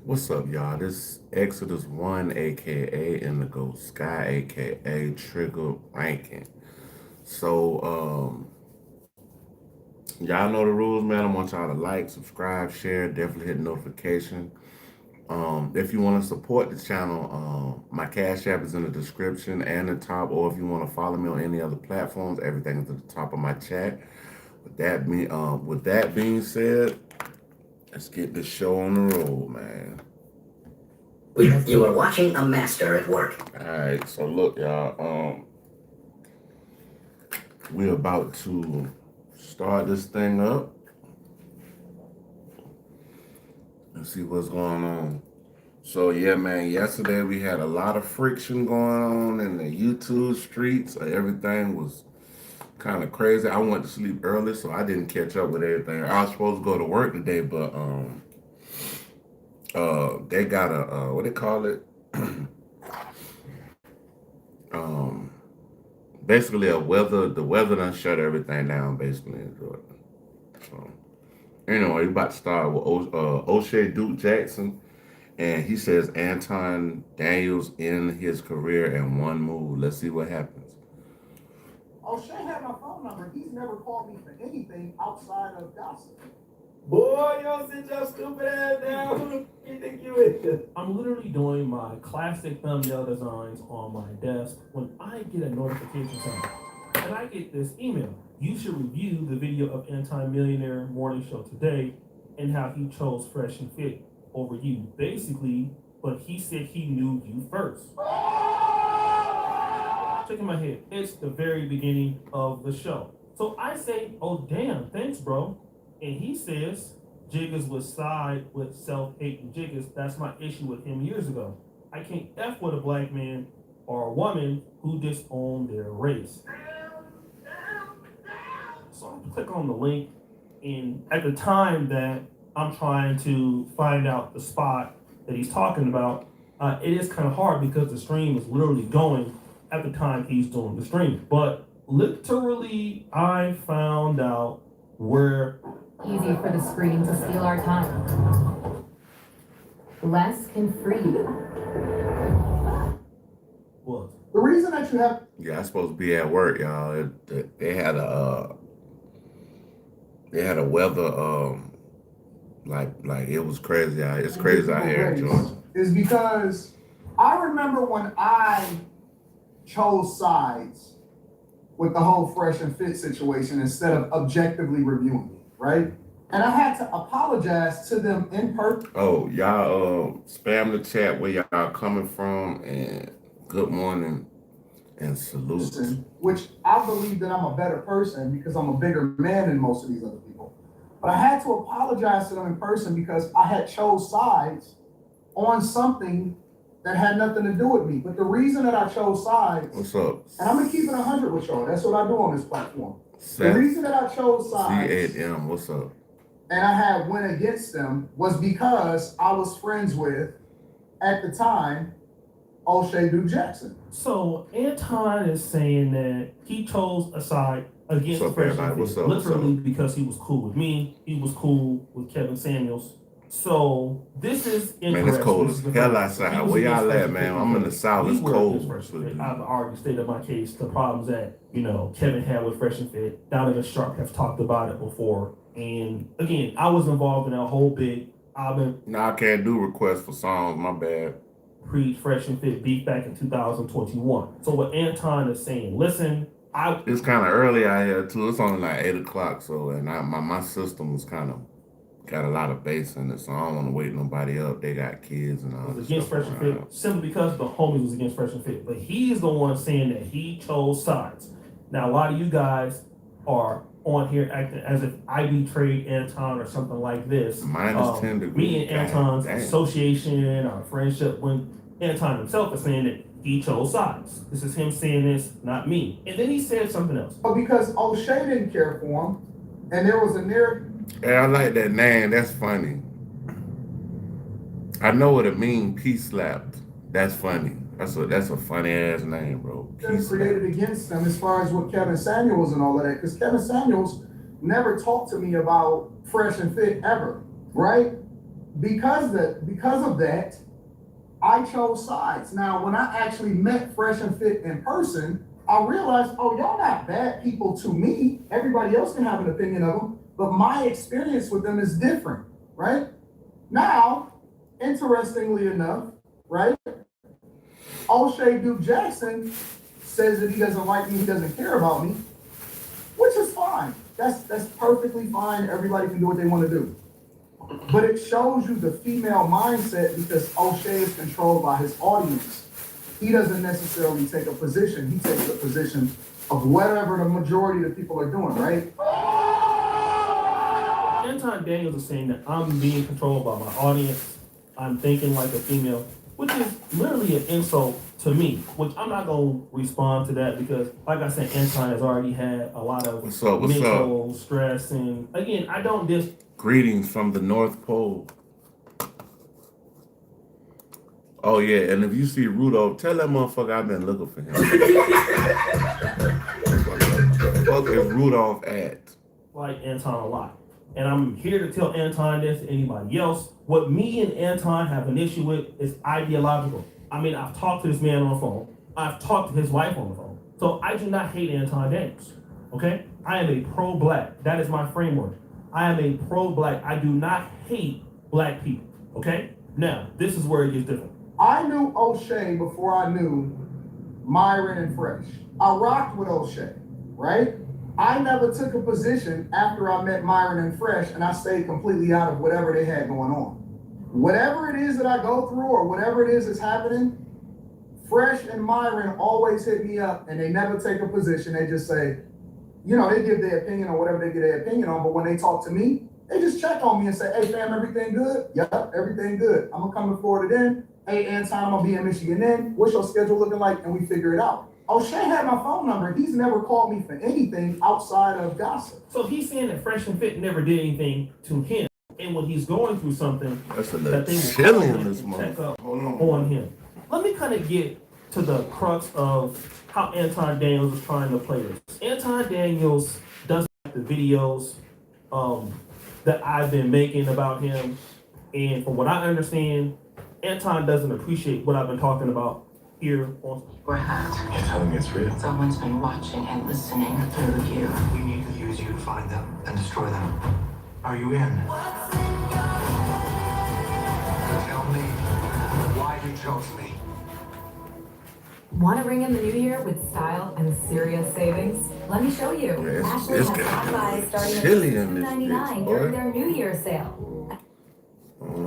What's up, y'all? This Exodus 1, aka Indigo Sky, aka Trigger Ranking. So, y'all know the rules, man. I want y'all to like, subscribe, share, definitely hit notification. If you want to support the channel, my Cash App is in the description and the top, or if you want to follow me on any other platforms, everything is at the top of my chat. With that being said, let's get this show on the road, man. You are watching a master at work. All right, so look, y'all. We're about to start this thing up and see what's going on. So yeah, man. Yesterday we had a lot of friction going on in the YouTube streets. Everything was kind of crazy. I went to sleep early, so I didn't catch up with everything. I was supposed to go to work today, but they got a what they call it, um, basically a weather. The weather done shut everything down, basically in Georgia. So anyway, we about to start with O'Shea Duke Jackson, and he says Anton Daniels in his career in one move. Let's see what happens. O'Shea had my phone number. He's never called me for anything outside of gossip. Boy, y'all sit your stupid ass down. Who you think you is? I'm literally doing my classic thumbnail designs on my desk when I get a notification sound. And I get this email. You should review the video of Anti-Millionaire Morning Show today and how he chose Fresh and Fit over you. Basically, but he said he knew you first. Shaking my head. It's the very beginning of the show. So I say, oh damn, thanks bro. And he says, Jiggers would side with self-hating Jiggers. That's my issue with him years ago. I can't F with a black man or a woman who disowned their race. So I click on the link, and at the time that I'm trying to find out the spot that he's talking about, it is kind of hard because the stream is literally going at the time he's doing the stream. But literally, I found out where. Easy for the screen to steal our time. Less can free you. What? The reason that you have Yeah, I supposed to be at work, y'all. They had a weather like it was crazy out. It's crazy out here in Georgia. is because I remember when I chose sides with the whole Fresh and Fit situation instead of objectively reviewing it, right? And I had to apologize to them in person. Oh, y'all spam the chat where y'all coming from, and good morning and salute. Which I believe that I'm a better person because I'm a bigger man than most of these other people. But I had to apologize to them in person because I had chose sides on something that had nothing to do with me. But the reason that I chose sides, What's up? and I'm gonna keep it 100 with y'all. That's what I do on this platform. Seth, The reason that I chose sides C8M, what's up? and I had went against them was because I was friends with, at the time, O'Shea Duke Jackson. So Anton is saying that he chose a side against What's up, Fresh everybody? and What's Fit, up? What's literally up? because he was cool with me. He was cool with Kevin Samuels. So this is interesting. Man, it's cold This as is the hell first- outside. he was Where against y'all Fresh at, and man? Fit I'm in the because south. we It's were cold. against Fresh and Fit. I've already stated my case. The problems that Kevin had with Fresh and Fit. Donovan Sharp have talked about it before. And again, I was involved in that whole big album Nah, I can't do requests for songs. My bad. Fresh and Fit beef back in 2021. So what Anton is saying, listen, It's kind of early out here too. It's only like 8 o'clock. So, and my system was kind of got a lot of bass in it. So I don't want to wake nobody up. They got kids and all was this against stuff Fresh and around. Fit simply because the homies was against Fresh and Fit. But he's the one saying that he chose sides. Now, a lot of you guys are on here acting as if I betrayed Anton or something like this. Minus 10 degrees. Me and Anton's Damn. association, our friendship, when Anton himself is saying that he chose sides. This is him saying this, not me. And then he said something else. But because O'Shea didn't care for him, and there was a narrative. Yeah, I like that name. That's funny. I know what it means. Peace slapped. That's funny. That's a funny ass name, bro. Peace created slapped. against them as far as with Kevin Samuels and all of that, because Kevin Samuels never talked to me about Fresh and Fit ever, right? because of that, I chose sides. Now, when I actually met Fresh and Fit in person, I realized, oh, y'all not bad people to me. Everybody else can have an opinion of them, but my experience with them is different, right? Now, interestingly enough, right? O'Shea Duke Jackson says that he doesn't like me, he doesn't care about me, which is fine. That's perfectly fine. Everybody can do what they want to do. But it shows you the female mindset because O'Shea is controlled by his audience. He doesn't necessarily take a position. He takes a position of whatever the majority of the people are doing, right? Anton Daniels is saying that I'm being controlled by my audience. I'm thinking like a female, which is literally an insult to me, which I'm not going to respond to that because, like I said, Anton has already had a lot of mental stress. And again, I don't Greetings from the North Pole. Oh, yeah, and if you see Rudolph, tell that motherfucker I've been looking for him. Where the fuck is Rudolph at? like Anton a lot. And I'm here to tell Anton this to anybody else. What me and Anton have an issue with is ideological. I mean, I've talked to this man on the phone. I've talked to his wife on the phone. So I do not hate Anton Daniels, okay? I am a pro-black. That is my framework. I am a pro-black. I do not hate black people, okay? Now, this is where it gets different. I knew O'Shea before I knew Myron and Fresh. I rocked with O'Shea, right? I never took a position after I met Myron and Fresh, and I stayed completely out of whatever they had going on. Whatever it is that I go through or whatever it is that's happening, Fresh and Myron always hit me up, and they never take a position. They just say, you know, they give their opinion on whatever they give their opinion on, but when they talk to me, they just check on me and say, hey, fam, everything good? Yep, everything good. I'm going to come to Florida then. Hey, Anton, I'm going to be in Michigan then. What's your schedule looking like? And we figure it out. O'Shea had my phone number. He's never called me for anything outside of gossip. So he's saying that Fresh and Fit never did anything to him. And when he's going through something, That's a that they little will chilly call in him this and check month. up on him. Let me kind of get to the crux of how Anton Daniels is trying to play this. Anton Daniels doesn't like the videos that I've been making about him. And from what I understand, Anton doesn't appreciate what I've been talking about here on. We're hacked. You're telling me it's real? Someone's been watching and listening through you. We need to use you to find them and destroy them. Are you in? Tell me why you chose me. Want to ring in the new year with style and serious savings? Let me show you. Yeah, Ashley it's has getting Wi-Fi starting at chilly in this $16.99 bitch, during boy. their New Year sale.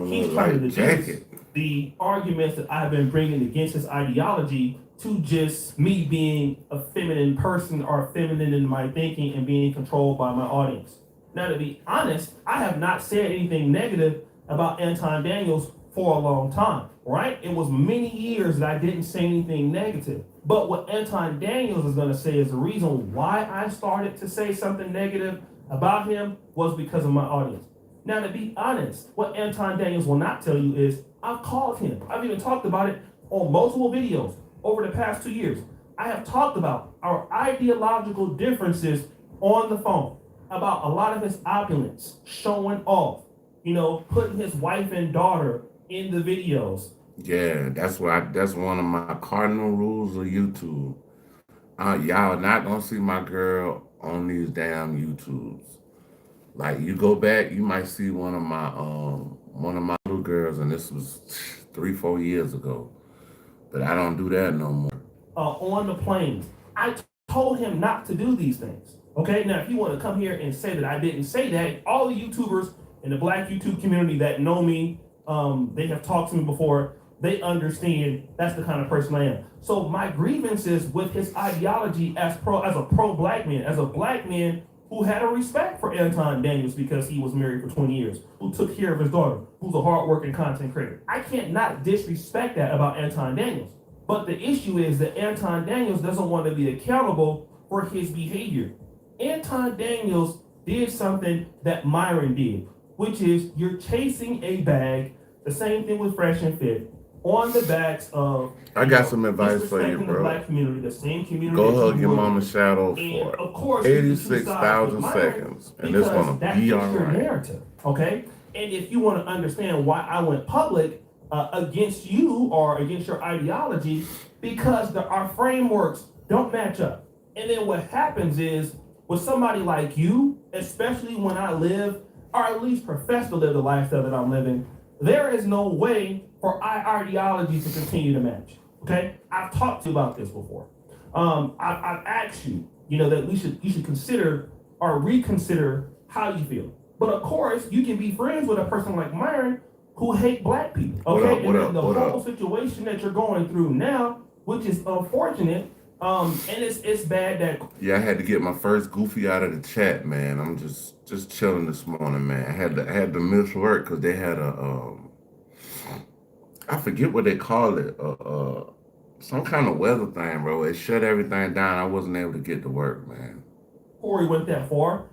He's trying to reduce the arguments that I've been bringing against his ideology to just me being a feminine person or feminine in my thinking and being controlled by my audience. Now, to be honest, I have not said anything negative about Anton Daniels for a long time, right? It was many years that I didn't say anything negative. But what Anton Daniels is going to say is the reason why I started to say something negative about him was because of my audience. Now, to be honest, what Anton Daniels will not tell you is I've called him. I've even talked about it on multiple videos over the past 2 years. I have talked about our ideological differences on the phone, about a lot of his opulence, showing off, you know, putting his wife and daughter in the videos. Yeah, that's one of my cardinal rules of YouTube. Y'all not gonna see my girl on these damn YouTubes. Like, you go back, you might see one of my little girls, and this was 3-4 years ago. But I don't do that no more. On the plane, I told him not to do these things. Okay, now if you want to come here and say that I didn't say that, all the YouTubers in the black YouTube community that know me, they have talked to me before, they understand that's the kind of person I am. So my grievances with his ideology as a pro-black man, as a black man who had a respect for Anton Daniels because he was married for 20 years, who took care of his daughter, who's a hardworking content creator. I can't not disrespect that about Anton Daniels. But the issue is that Anton Daniels doesn't want to be accountable for his behavior. Anton Daniels did something that Myron did, which is you're chasing a bag, the same thing with Fresh and Fit, on the backs of I got some advice for you, disrespecting the bro. black community, the same community. Go that hug you your were. mama's shadow And for of course, you can choose sides 86,000 with Myron seconds, and it's because gonna that be fits all your right. narrative, okay? And if you want to understand why I went public against you or against your ideology, because our frameworks don't match up. And then what happens is with somebody like you, especially when I live, or at least profess to live the lifestyle that I'm living, there is no way for our ideology to continue to match. Okay, I've talked to you about this before. I've asked you, that you should consider or reconsider how you feel. But of course, you can be friends with a person like Myron who hate black people. Okay, the whole situation that you're going through now, which is unfortunate, and it's bad that. Yeah, I had to get my first goofy out of the chat, man. I'm just chilling this morning, man. I had to miss work because they had I forget what they call it, some kind of weather thing, bro. It shut everything down. I wasn't able to get to work, man. Corey went that far.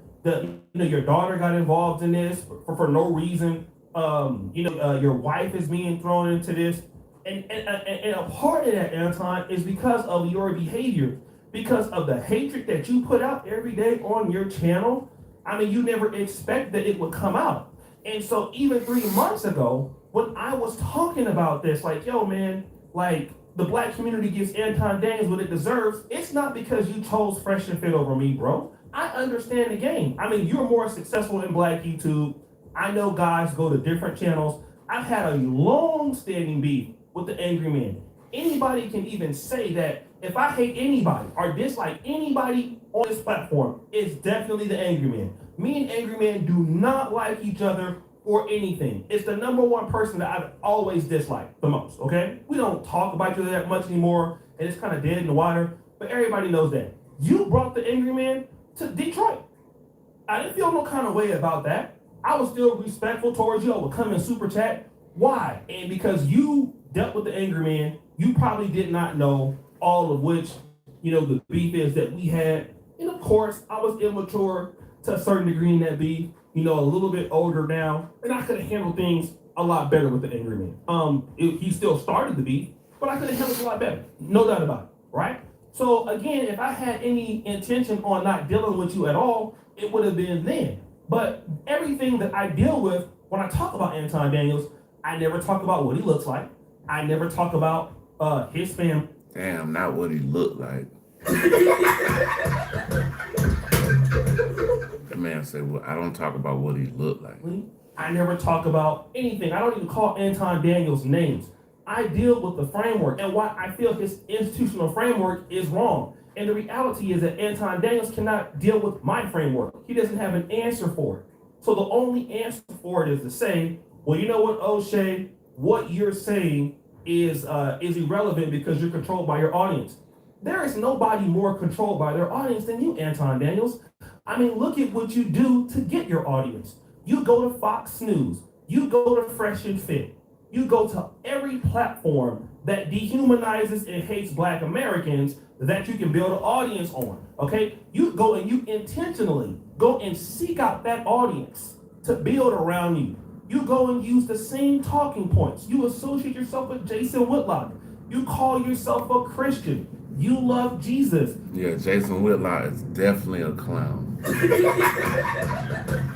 Your daughter got involved in this for no reason. Your wife is being thrown into this, and a part of that, Anton, is because of your behavior, because of the hatred that you put out every day on your channel. I mean, you never expect that it would come out, and so even 3 months ago, when I was talking about this, like, yo, man, like the black community gives Anton Daniels what it deserves. It's not because you chose Fresh and Fit over me, bro. I understand the game. I mean, you're more successful in black YouTube. I know guys go to different channels. I've had a long-standing beef with the Angry Man. Anybody can even say that if I hate anybody or dislike anybody on this platform, it's definitely the Angry Man. Me and Angry Man do not like each other or anything. It's the number one person that I've always disliked the most, okay? We don't talk about each other that much anymore, and it's kind of dead in the water, but everybody knows that. You brought the Angry Man to Detroit. I didn't feel no kind of way about that. I was still respectful towards you. I would come in super chat. Why? And because you dealt with the Angry Man, you probably did not know all of which, the beef is that we had. And of course, I was immature to a certain degree in that beef, a little bit older now, and I could have handled things a lot better with the Angry Man. He still started the beef, but I could have handled it a lot better. No doubt about it, right? So again, if I had any intention on not dealing with you at all, it would have been then. But everything that I deal with when I talk about Anton Daniels, I never talk about what he looks like. I never talk about his family. Damn, not what he looked like. The man said, well, I don't talk about what he looked like. I never talk about anything. I don't even call Anton Daniels names. I deal with the framework and why I feel his institutional framework is wrong. And the reality is that Anton Daniels cannot deal with my framework. He doesn't have an answer for it. So the only answer for it is to say, well, you know what, O'Shea, what you're saying is irrelevant because you're controlled by your audience. There is nobody more controlled by their audience than you, Anton Daniels. I mean, look at what you do to get your audience. You go to Fox News. You go to Fresh and Fit. You go to every platform that dehumanizes and hates Black Americans that you can build an audience on, okay? You go and you intentionally go and seek out that audience to build around you. You go and use the same talking points. You associate yourself with Jason Whitlock. You call yourself a Christian. You love Jesus. Yeah, Jason Whitlock is definitely a clown.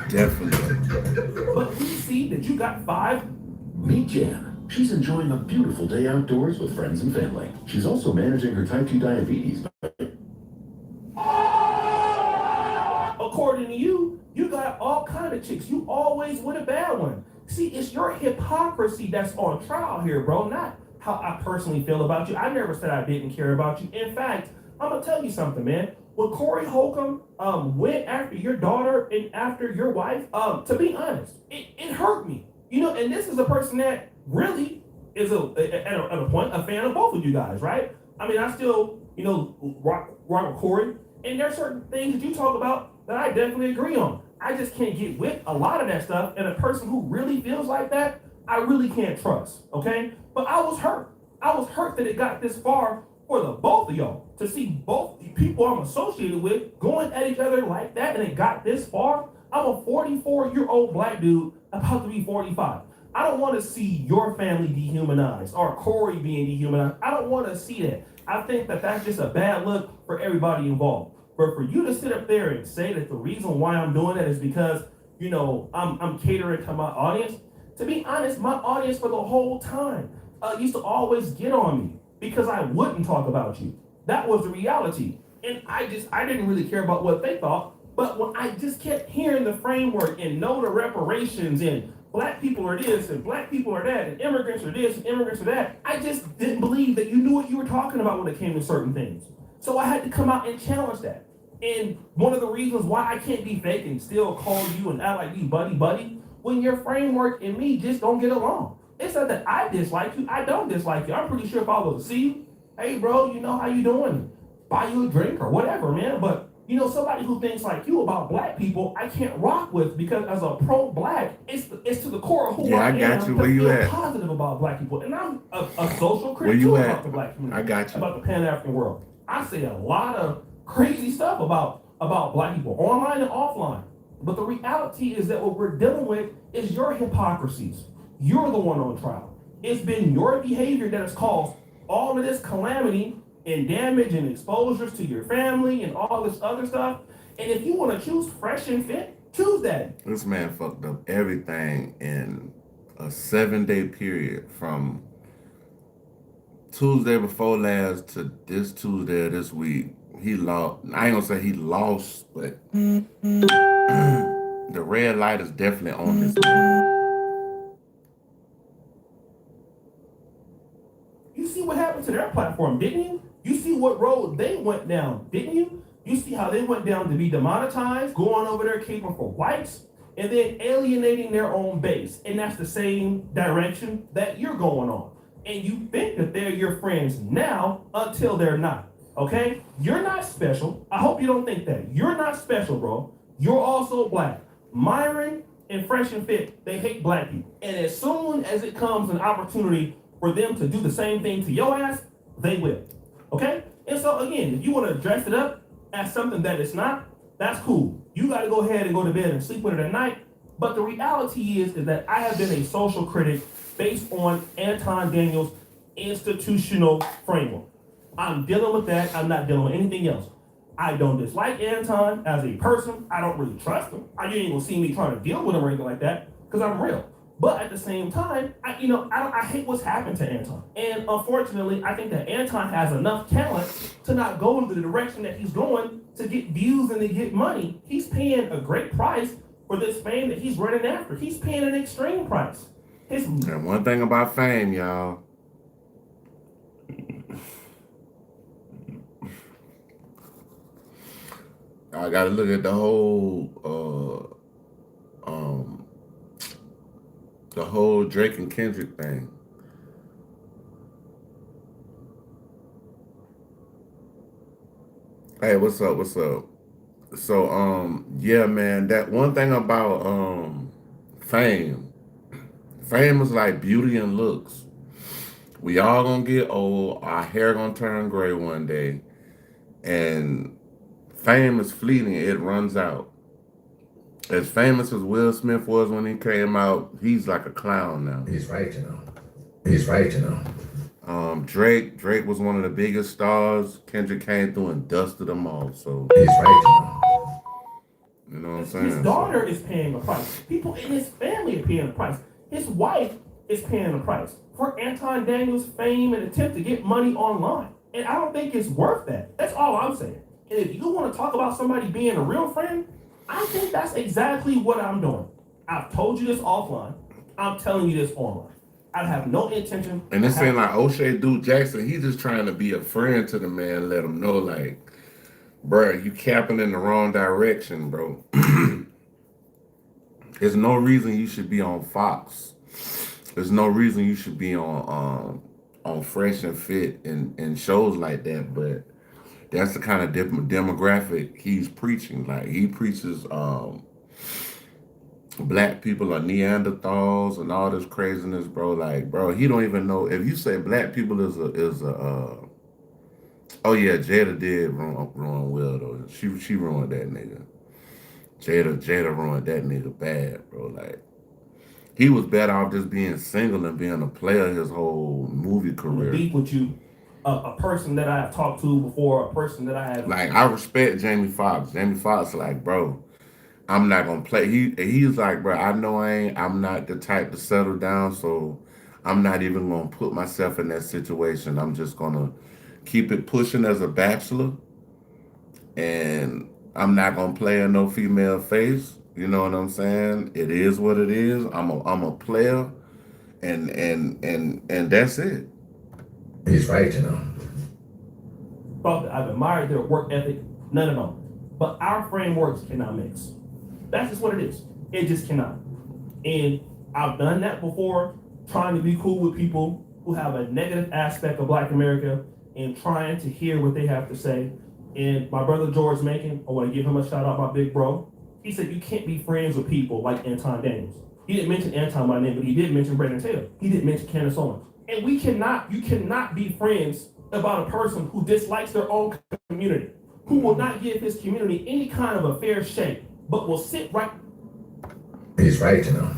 Definitely. But we see that you got 5. Meet Jan. She's enjoying a beautiful day outdoors with friends and family. She's also managing her type 2 diabetes. According to you, you got all kind of chicks. You always with a bad one. See, it's your hypocrisy that's on trial here, bro, not how I personally feel about you. I never said I didn't care about you. In fact, I'm going to tell you something, man. When Corey Holcomb went after your daughter and after your wife, to be honest, it hurt me. And this is a person that really is at a point a fan of both of you guys, right? I mean, I still, rock with Corey, and there's certain things that you talk about that I definitely agree on. I just can't get with a lot of that stuff, and a person who really feels like that, I really can't trust, okay? But I was hurt. I was hurt that it got this far for the both of y'all, to see both the people I'm associated with going at each other like that, and it got this far. I'm a 44-year-old Black dude about to be 45. I don't want to see your family dehumanized or Corey being dehumanized. I don't want to see that. I think that that's just a bad look for everybody involved. But for you to sit up there and say that the reason why I'm doing that is because I'm catering to my audience. To be honest, my audience for the whole time used to always get on me because I wouldn't talk about you. That was the reality. And I didn't really care about what they thought. But when I just kept hearing the framework and know the reparations and black people are this and black people are that and immigrants are this and immigrants are that, I just didn't believe that you knew what you were talking about when it came to certain things. So I had to come out and challenge that. And one of the reasons why I can't be fake and still call you and act like we buddy, when your framework and me just don't get along. It's not that I dislike you. I don't dislike you. I'm pretty sure if I was to see you, hey, bro, how you doing? Buy you a drink or whatever, man. But, somebody who thinks like you about black people, I can't rock with because as a pro-black, it's to the core of who I am. got you. Where you at? Positive about black people. And I'm a social critic too about the black community. I got you. About the Pan-African world. I say a lot of crazy stuff about black people, online and offline. But the reality is that what we're dealing with is your hypocrisies. You're the one on trial. It's been your behavior that has caused all of this calamity and damage and exposures to your family and all this other stuff. And if you want to choose fresh and fit, choose that. This man fucked up everything in a 7-day period from Tuesday before last to this Tuesday of this week. He lost. I ain't gonna say he lost, but the red light is definitely on this man. You see what happened to their platform, didn't you? You see what road they went down, didn't you? You see how they went down to be demonetized, going over there caping for whites, and then alienating their own base. And that's the same direction that you're going on. And you think that they're your friends now until they're not. Okay? You're not special. I hope you don't think that. You're not special, bro. You're also black. Myron and Fresh and Fit, they hate black people. And as soon as it comes an opportunity for them to do the same thing to your ass, they will. Okay? And so again, if you want to dress it up as something that it's not, that's cool. You got to go ahead and go to bed and sleep with it at night. But the reality is that I have been a social critic based on Anton Daniels' institutional framework. I'm dealing with that. I'm not dealing with anything else. I don't dislike Anton as a person. I don't really trust him. You ain't gonna see me trying to deal with him or anything like that because I'm real. But at the same time, I hate what's happened to Anton. And unfortunately, I think that Anton has enough talent to not go in the direction that he's going to get views and to get money. He's paying a great price for this fame that he's running after. He's paying an extreme price. And one thing about fame, y'all, I gotta look at the whole Drake and Kendrick thing. Hey, what's up? What's up? So, yeah, man, that one thing about fame is like beauty and looks. We all gonna get old, our hair gonna turn gray one day, and fame is fleeting, it runs out. As famous as Will Smith was when he came out, he's like a clown now. He's right, He's right, Drake was one of the biggest stars. Kendrick came through and dusted them off. So He's right, you know what I'm saying? His daughter is paying a price. People in his family are paying a price. His wife is paying a price for Anton Daniels' fame and attempt to get money online. And I don't think it's worth that. That's all I'm saying. And if you want to talk about somebody being a real friend, I think that's exactly what I'm doing. I've told you this offline. I'm telling you this online. I have no intention. And this ain't like O'Shea Duke Jackson. He's just trying to be a friend to the man, let him know, like, bro, you capping in the wrong direction, bro. There's no reason you should be on Fox. There's no reason you should be on Fresh and Fit and shows like that. But that's the kind of demographic he's preaching. Like, he preaches black people are Neanderthals and all this craziness, bro. Like, bro, he don't even know. If you say black people is a oh yeah, Jada did ruin Will though. She ruined that nigga. Jada ruined that nigga bad, bro. Like, he was better off just being single and being a player his whole movie career. Deep with you, a person that I have talked to before, a person that I have like. I respect Jamie Foxx. Jamie Foxx, like, bro, I'm not gonna play. He's like, bro, I'm not the type to settle down, so I'm not even gonna put myself in that situation. I'm just gonna keep it pushing as a bachelor, and I'm not gonna play in no female face. You know what I'm saying? It is what it is. I'm a player, and that's it. He's right, you know. Thought that I've admired their work ethic, none at all. But our frameworks cannot mix. That's just what it is. It just cannot. And I've done that before, trying to be cool with people who have a negative aspect of Black America and trying to hear what they have to say. And my brother George Macon, I want to give him a shout out, my big bro. He said you can't be friends with people like Anton Daniels. He didn't mention Anton by name, but he did mention Brandon Taylor. He didn't mention Candace Owens. And you cannot be friends about a person who dislikes their own community, who will not give his community any kind of a fair shake, but will sit right He's right, you know.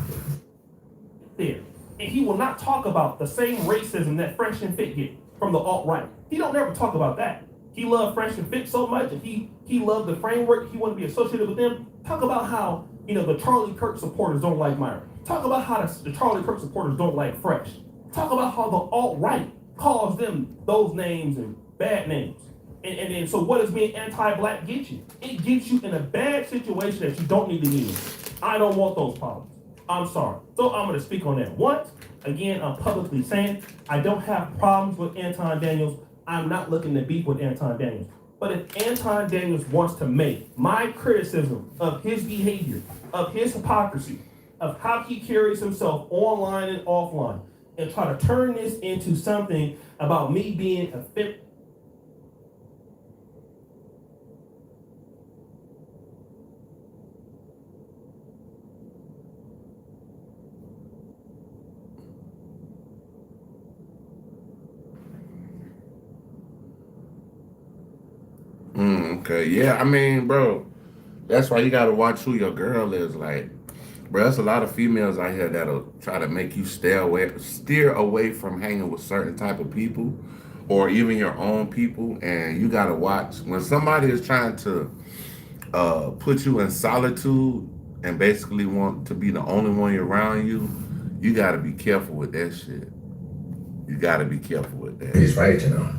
there. And he will not talk about the same racism that Fresh and Fit get from the alt-right. He don't ever talk about that. He loved Fresh and Fit so much, and he loved the framework. He wanted to be associated with them. Talk about how, the Charlie Kirk supporters don't like Myra. Talk about how the Charlie Kirk supporters don't like Fresh. Talk about how the alt-right calls them those names and bad names. And so what does being anti-Black get you? It gets you in a bad situation that you don't need to be in. I don't want those problems. I'm sorry. So I'm going to speak on that once. Again, I'm publicly saying I don't have problems with Anton Daniels. I'm not looking to beef with Anton Daniels. But if Anton Daniels wants to make my criticism of his behavior, of his hypocrisy, of how he carries himself online and offline, and try to turn this into something about me being a fit. Okay, yeah, I mean, bro, that's why you gotta watch who your girl is. Like, bro, there's a lot of females out here that'll try to make you steer away from hanging with certain type of people, or even your own people. And you gotta watch when somebody is trying to put you in solitude and basically want to be the only one around you. You gotta be careful with that shit. You gotta be careful with that. He's right, you know.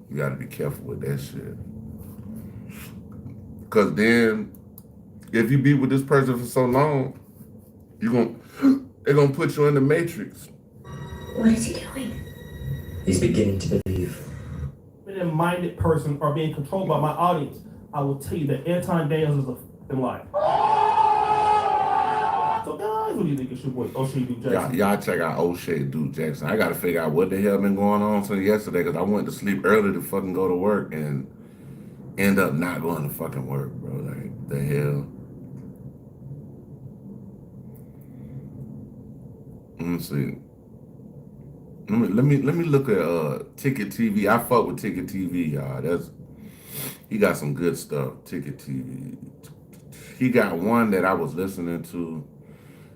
You gotta be careful with that shit. Cause then, if you be with this person for so long, they're gonna put you in the matrix. What is he doing? He's beginning to believe. A minded person or being controlled by my audience, I will tell you that Anton Daniels is a f***ing liar. So guys, what do you think it's your boy O'Shea Duke Jackson? Y'all check out O'Shea Duke Jackson. I gotta figure out what the hell been going on since yesterday, because I went to sleep early to fucking go to work and end up not going to fucking work, bro. Like, the hell. Let me see. Let me look at Ticket TV. I fuck with Ticket TV, y'all. He got some good stuff. Ticket TV. He got one that I was listening to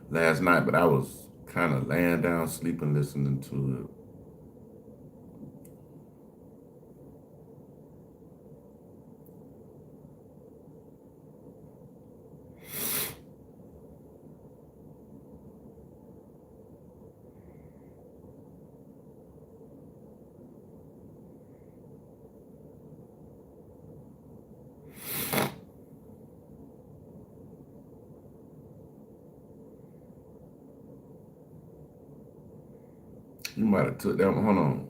last night, but I was kind of laying down, sleeping, listening to it. You might have took that one. Hold on.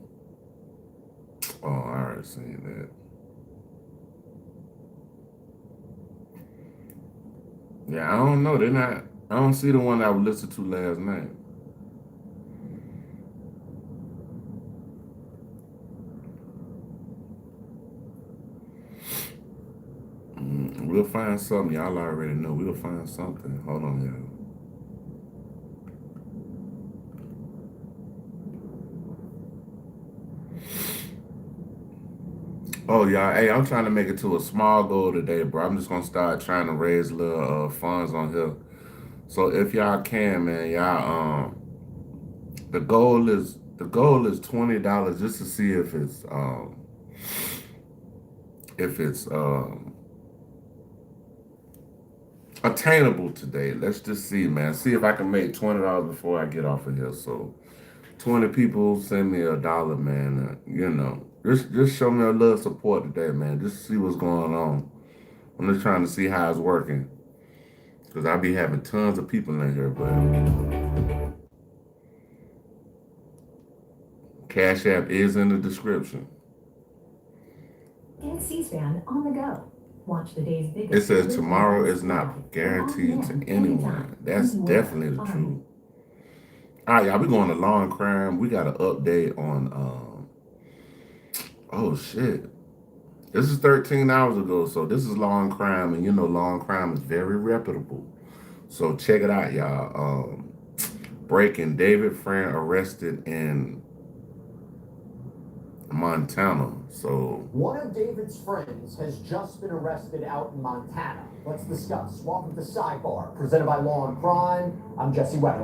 Oh, I already seen that. Yeah, I don't know. I don't see the one I would listen to last night. We'll find something. Y'all already know. We'll find something. Hold on, y'all. Oh, y'all, hey, I'm trying to make it to a small goal today, bro. I'm just going to start trying to raise little funds on here. So if y'all can, man, y'all, the goal is $20 just to see if it's attainable today. Let's just see, man. See if I can make $20 before I get off of here. So 20 people send me $1, man. Just show me a little support today, man. Just see what's going on. I'm just trying to see how it's working. Because I be having tons of people in here, but Cash App is in the description. Get C-SPAN on the go. Watch the day's biggest. It says tomorrow is not guaranteed to anyone. That's definitely the truth. All right, y'all, we going to Law and Crime. We got an update on, oh, shit. This is 13 hours ago, so this is Law and Crime, and Law and Crime is very reputable. So check it out, y'all. Breaking: David Friend arrested in Montana. So one of David's friends has just been arrested out in Montana. Let's discuss. Welcome to Sidebar, presented by Law and Crime. I'm Jesse Weber.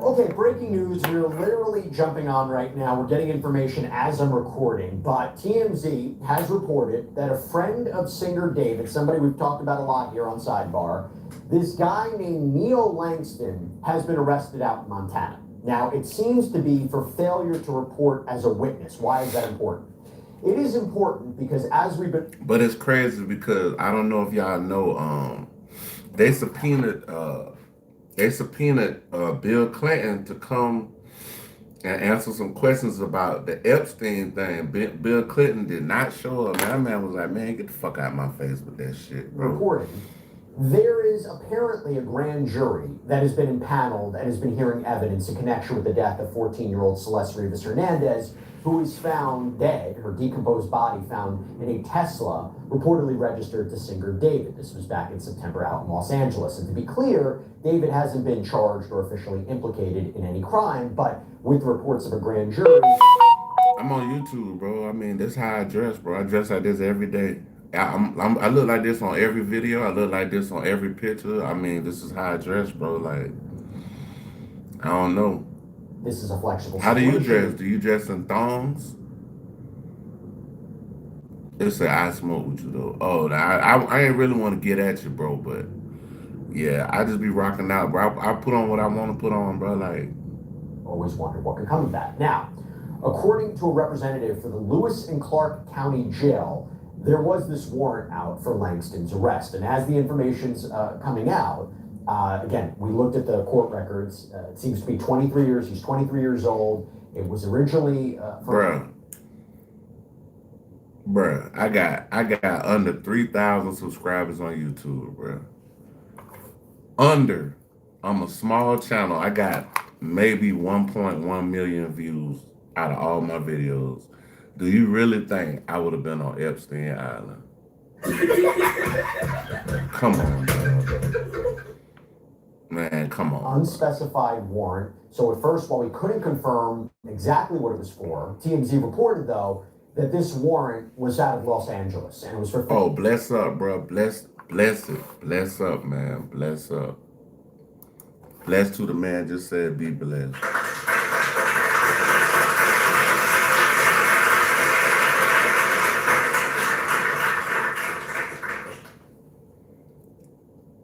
Okay, breaking news. We're literally jumping on right now. We're getting information as I'm recording, but TMZ has reported that a friend of singer David, somebody we've talked about a lot here on Sidebar, this guy named Neil Langston has been arrested out in Montana. Now, it seems to be for failure to report as a witness. Why is that important? It is important because as we've been... But it's crazy because I don't know if y'all know, they subpoenaed Bill Clinton to come and answer some questions about the Epstein thing. Bill Clinton did not show up. That man was like, man, get the fuck out of my face with that shit, bro. Reporting. There is apparently a grand jury that has been impaneled and has been hearing evidence in connection with the death of 14-year-old Celeste Rivas Hernandez, who is found dead, her decomposed body found in a Tesla reportedly registered to singer David. This was back in September out in Los Angeles. And to be clear, David hasn't been charged or officially implicated in any crime, but with reports of a grand jury. I'm on YouTube, bro. I mean, that's how I dress, bro. I dress like this every day. I look like this on every video. I look like this on every picture. I mean, this is how I dress, bro. Like, I don't know. This is a flexible How do situation. you dress? Do you dress in thongs? It say I smoke with you, though. Oh, I ain't really want to get at you, bro, but yeah, I just be rocking out, bro. I put on what I want to put on, bro. Like, always wondered what could come of that. Now, according to a representative for the Lewis and Clark County Jail, there was this warrant out for Langston's arrest. And as the information's coming out, again, we looked at the court records. It seems to be 23 years. He's 23 years old. It was originally Bruh, I got under 3,000 subscribers on YouTube, bruh. I'm a small channel. I got maybe 1.1 million views out of all my videos. Do you really think I would have been on Epstein Island? Come on, bro. Man, come on. Unspecified warrant. So at first, while we couldn't confirm exactly what it was for, TMZ reported, though, that this warrant was out of Los Angeles, and it was for... Oh, bless up, bro. Bless it. Bless up, man. Bless up. Bless to the man just said be blessed.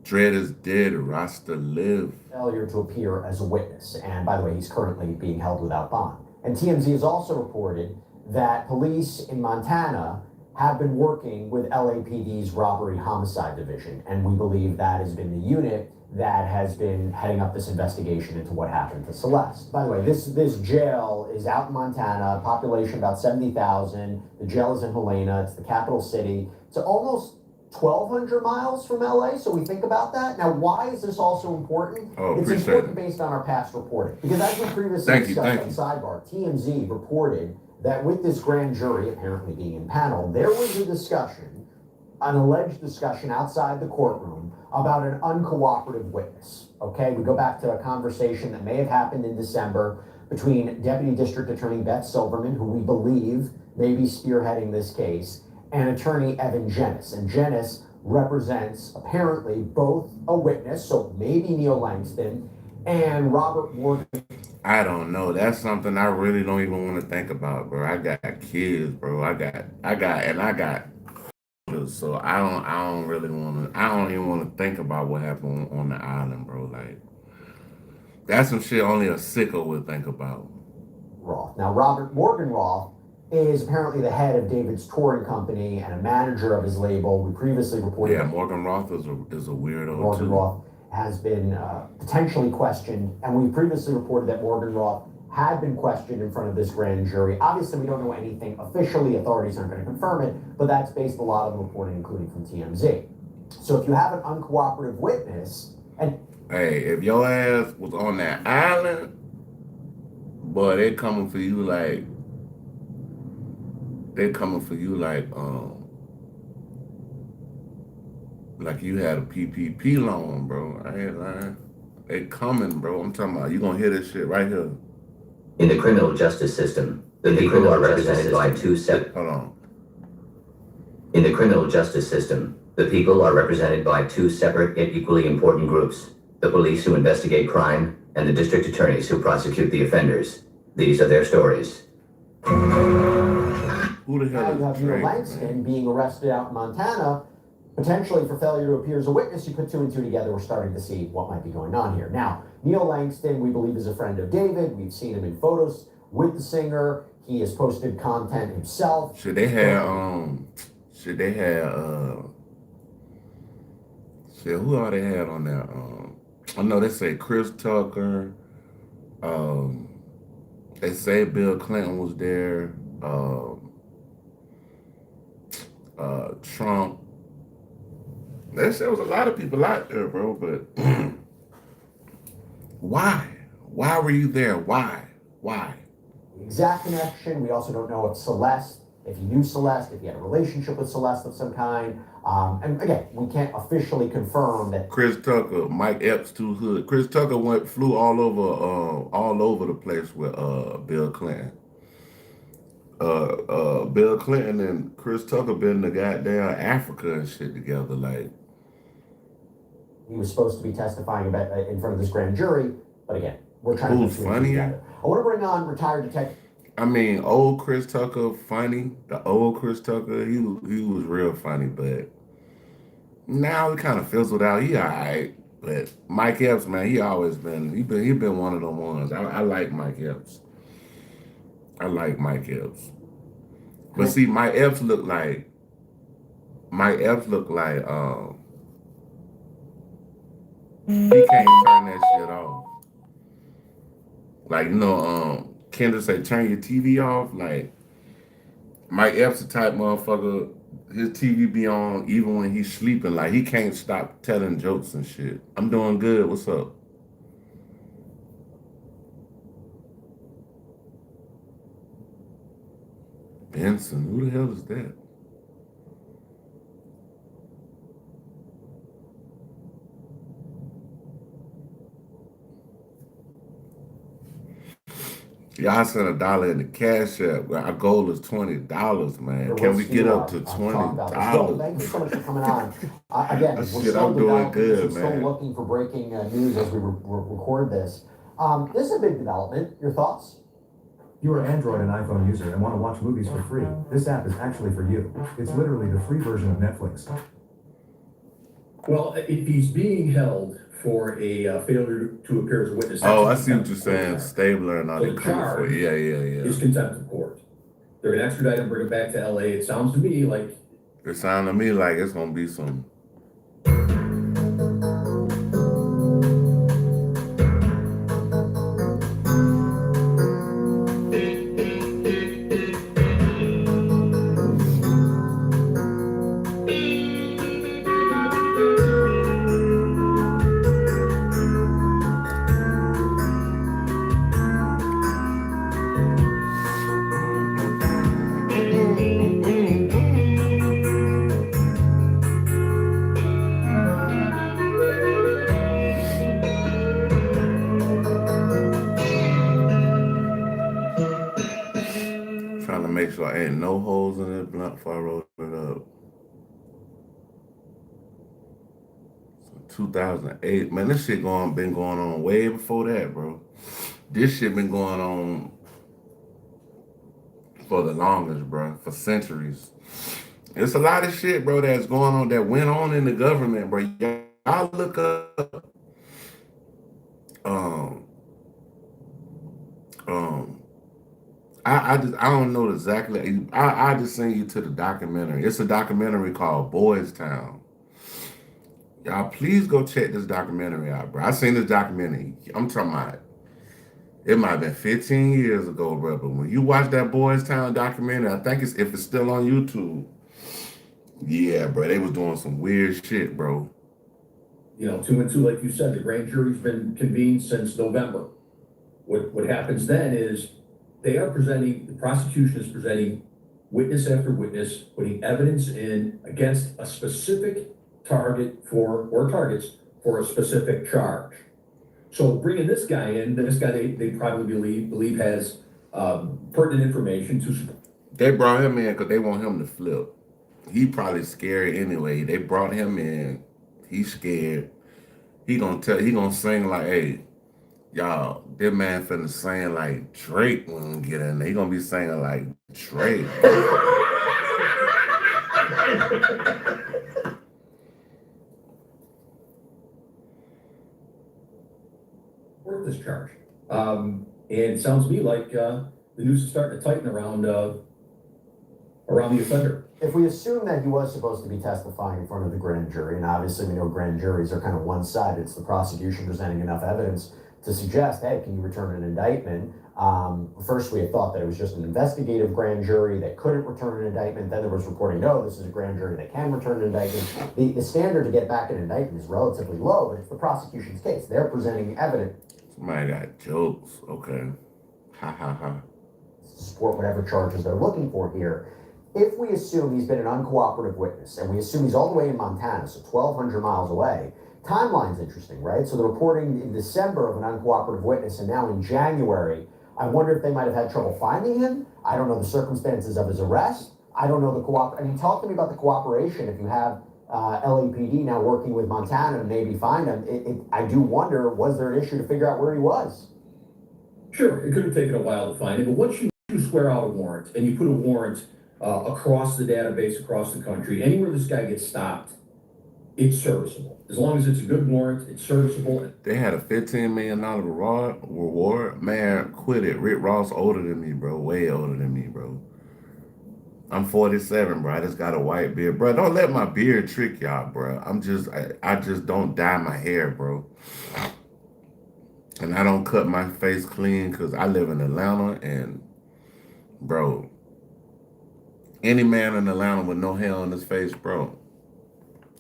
Dread is dead, Rasta live. Failure to appear as a witness. And by the way, he's currently being held without bond. And TMZ has also reported that police in Montana have been working with LAPD's robbery homicide division. And we believe that has been the unit that has been heading up this investigation into what happened to Celeste. By the way, this jail is out in Montana, population about 70,000. The jail is in Helena. It's the capital city. It's almost 1,200 miles from LA, so we think about that. Now, why is this also important? Oh, it's important based on our past reporting. Because as we previously discussed on Sidebar, TMZ reported that with this grand jury apparently being impaneled, there was a discussion, an alleged discussion outside the courtroom about an uncooperative witness. Okay, we go back to a conversation that may have happened in December between Deputy District Attorney Beth Silverman, who we believe may be spearheading this case, and attorney Evan Jennis. And Jennis represents apparently both a witness, so maybe Neil Langston, and Robert Morgan. I don't know. That's something I really don't even want to think about, bro. I got kids, bro. I got So I don't really want to. I don't even want to think about what happened on the island, bro. Like that's some shit only a sicko would think about. Roth. Now, Morgan Roth is apparently the head of David's touring company and a manager of his label. We previously reported. Yeah, Morgan Roth is a weirdo. Morgan Roth has been potentially questioned, and we previously reported that Morgan Roth had been questioned in front of this grand jury. Obviously, we don't know anything officially. Authorities aren't going to confirm it, but that's based a lot of the reporting, including from TMZ. So if you have an uncooperative witness, and hey, if your ass was on that island, boy, they coming for you like you had a PPP loan, bro. I ain't lying. They coming, bro. I'm talking about you gonna hear this shit right here. In the criminal justice system, the people are represented by two separate. Hold on. In the criminal justice system, the people are represented by two separate yet equally important groups: the police who investigate crime and the district attorneys who prosecute the offenders. These are their stories. Who the hell now you have Neil Drake, Langston man? being arrested out in Montana, potentially for failure to appear as a witness. You put two and two together, we're starting to see what might be going on here. Now, Neil Langston, we believe, is a friend of David. We've seen him in photos with the singer. He has posted content himself. Should they have shit, who all they had on there? I know they say Chris Tucker. They say Bill Clinton was there. Trump. There was a lot of people out there, bro, but why? Why were you there? Why? Exact connection. We also don't know if Celeste, if he knew Celeste, if he had a relationship with Celeste of some kind. And again, we can't officially confirm that. Chris Tucker, Mike Epps too hood. Chris Tucker flew all over the place with Bill Clinton. Bill Clinton and Chris Tucker been to goddamn Africa and shit together. Like he was supposed to be testifying about in front of this grand jury, but again, we're trying who's to put funnier? I want to bring on retired detective. I mean, old Chris Tucker funny. The old Chris Tucker, he was real funny, but now he kind of fizzled out. He all right, but Mike Epps, man, he been one of the ones. I like Mike Epps. But see, Mike Epps look like he can't turn that shit off. Like, Kendra say, turn your TV off. Like, Mike Epps the type motherfucker, his TV be on even when he's sleeping. Like, he can't stop telling jokes and shit. I'm doing good. What's up? Benson, who the hell is that? Y'all send $1 in the cash app. Our goal is $20, man. Can we get up to $20? Thank you so much for coming on. Again, we're Shit, still I'm doing good, we're still man. looking for breaking news as we record this. This is a big development. Your thoughts? You're an Android and iPhone user and want to watch movies for free. This app is actually for you. It's literally the free version of Netflix. Well, if he's being held for a failure to appear as a witness. Oh, I see what you're saying. Stabler and all So that. the charge is contempt of court. They're going to extradite him, bring him back to LA. It sounds to me like it's gonna be some. Trying to make sure I ain't no holes in it blunt before I roll it up. So 2008, man, this shit been going on way before that, bro. This shit been going on for the longest, bro, for centuries. It's a lot of shit, bro, that's going on that went on in the government, bro. Y'all look up um um I don't know exactly. I just send you to the documentary. It's a documentary called Boys Town. Y'all please go check this documentary out, bro. I seen this documentary. I'm talking about it might have been 15 years ago, bro. But when you watch that Boys Town documentary, I think if it's still on YouTube. Yeah, bro, they was doing some weird shit, bro. You know, 2 and 2, like you said, the grand jury's been convened since November. What happens then is the prosecution is presenting witness after witness, putting evidence in against a specific targets for a specific charge. So bringing this guy in, they probably believe has pertinent information to support. They brought him in because they want him to flip. He probably scared anyway. They brought him in. He's scared. He gonna sing like, hey, y'all, this man finna sing like Drake when we get in there. He gonna be singing like Drake. This charge. And it sounds to me like the noose is starting to tighten around the offender. If we assume that he was supposed to be testifying in front of the grand jury, and obviously we know grand juries are kind of one-sided, it's the prosecution presenting enough evidence to suggest, hey, can you return an indictment? First, we had thought that it was just an investigative grand jury that couldn't return an indictment. Then there was reporting, no, this is a grand jury that can return an indictment. The standard to get back an indictment is relatively low, but it's the prosecution's case. They're presenting evidence. Somebody got jokes. Okay. Ha ha ha. To support whatever charges they're looking for here. If we assume he's been an uncooperative witness, and we assume he's all the way in Montana, so 1,200 miles away, timeline's interesting, right? So the reporting in December of an uncooperative witness, and now in January, I wonder if they might have had trouble finding him. I don't know the circumstances of his arrest. I don't know talk to me about the cooperation if you have LAPD now working with Montana to maybe find him. I do wonder, was there an issue to figure out where he was? Sure, it could have taken a while to find him, but once you square out a warrant, and you put a warrant across the database, across the country, anywhere this guy gets stopped, it's serviceable. As long as it's a good warrant, it's serviceable. They had a $15 million reward. Man, quit it. Rick Ross older than me, bro. Way older than me, bro. I'm 47, bro. I just got a white beard. Bro, don't let my beard trick y'all, bro. I just don't dye my hair, bro. And I don't cut my face clean because I live in Atlanta and, bro, any man in Atlanta with no hair on his face, bro,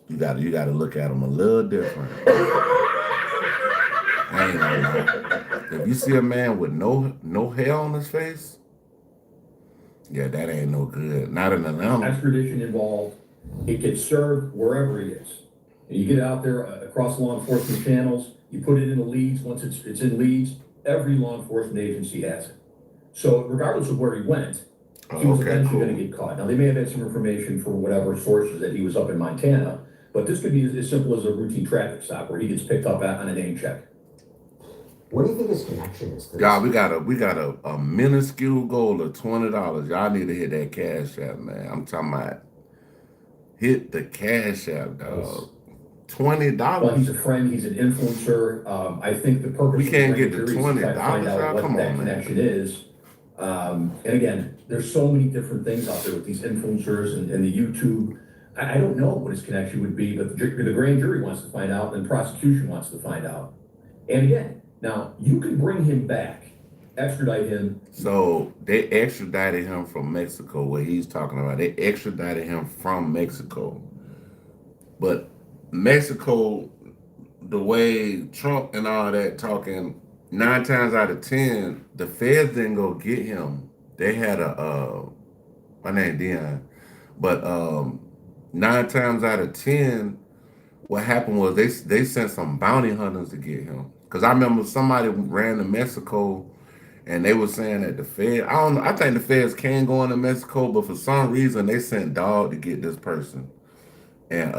you gotta look at him a little different. I ain't gonna lie. If you see a man with no hair on his face, yeah, that ain't no good. Not in Atlanta. Extradition involved. It gets served wherever he is. And you get it out there across law enforcement channels. You put it in the leads. Once it's in leads, every law enforcement agency has it. So regardless of where he went, he was eventually going to get caught. Now, they may have had some information from whatever sources that he was up in Montana, but this could be as simple as a routine traffic stop where he gets picked up on a name check. What do you think his connection is to this? Y'all, we got a minuscule goal of $20. Y'all need to hit that Cash App, man. I'm talking about hit the Cash App, dog. $20. Well, he's a friend. He's an influencer. I think the purpose we can't get the to $20 $20. Find out what that connection is. And again, there's so many different things out there with these influencers and the YouTube. I don't know what his connection would be, but the grand jury wants to find out, and the prosecution wants to find out. And again, now you can bring him back, extradite him. So they extradited him from Mexico, what he's talking about. They extradited him from Mexico. But Mexico, the way Trump and all that talking, 9 times out of 10, the feds didn't go get him. They had my name Dion, but 9 times out of 10, what happened was they sent some bounty hunters to get him. Because I remember somebody ran to Mexico and they were saying that the Fed, I don't know, I think the feds can go into Mexico, but for some reason they sent Dog to get this person. And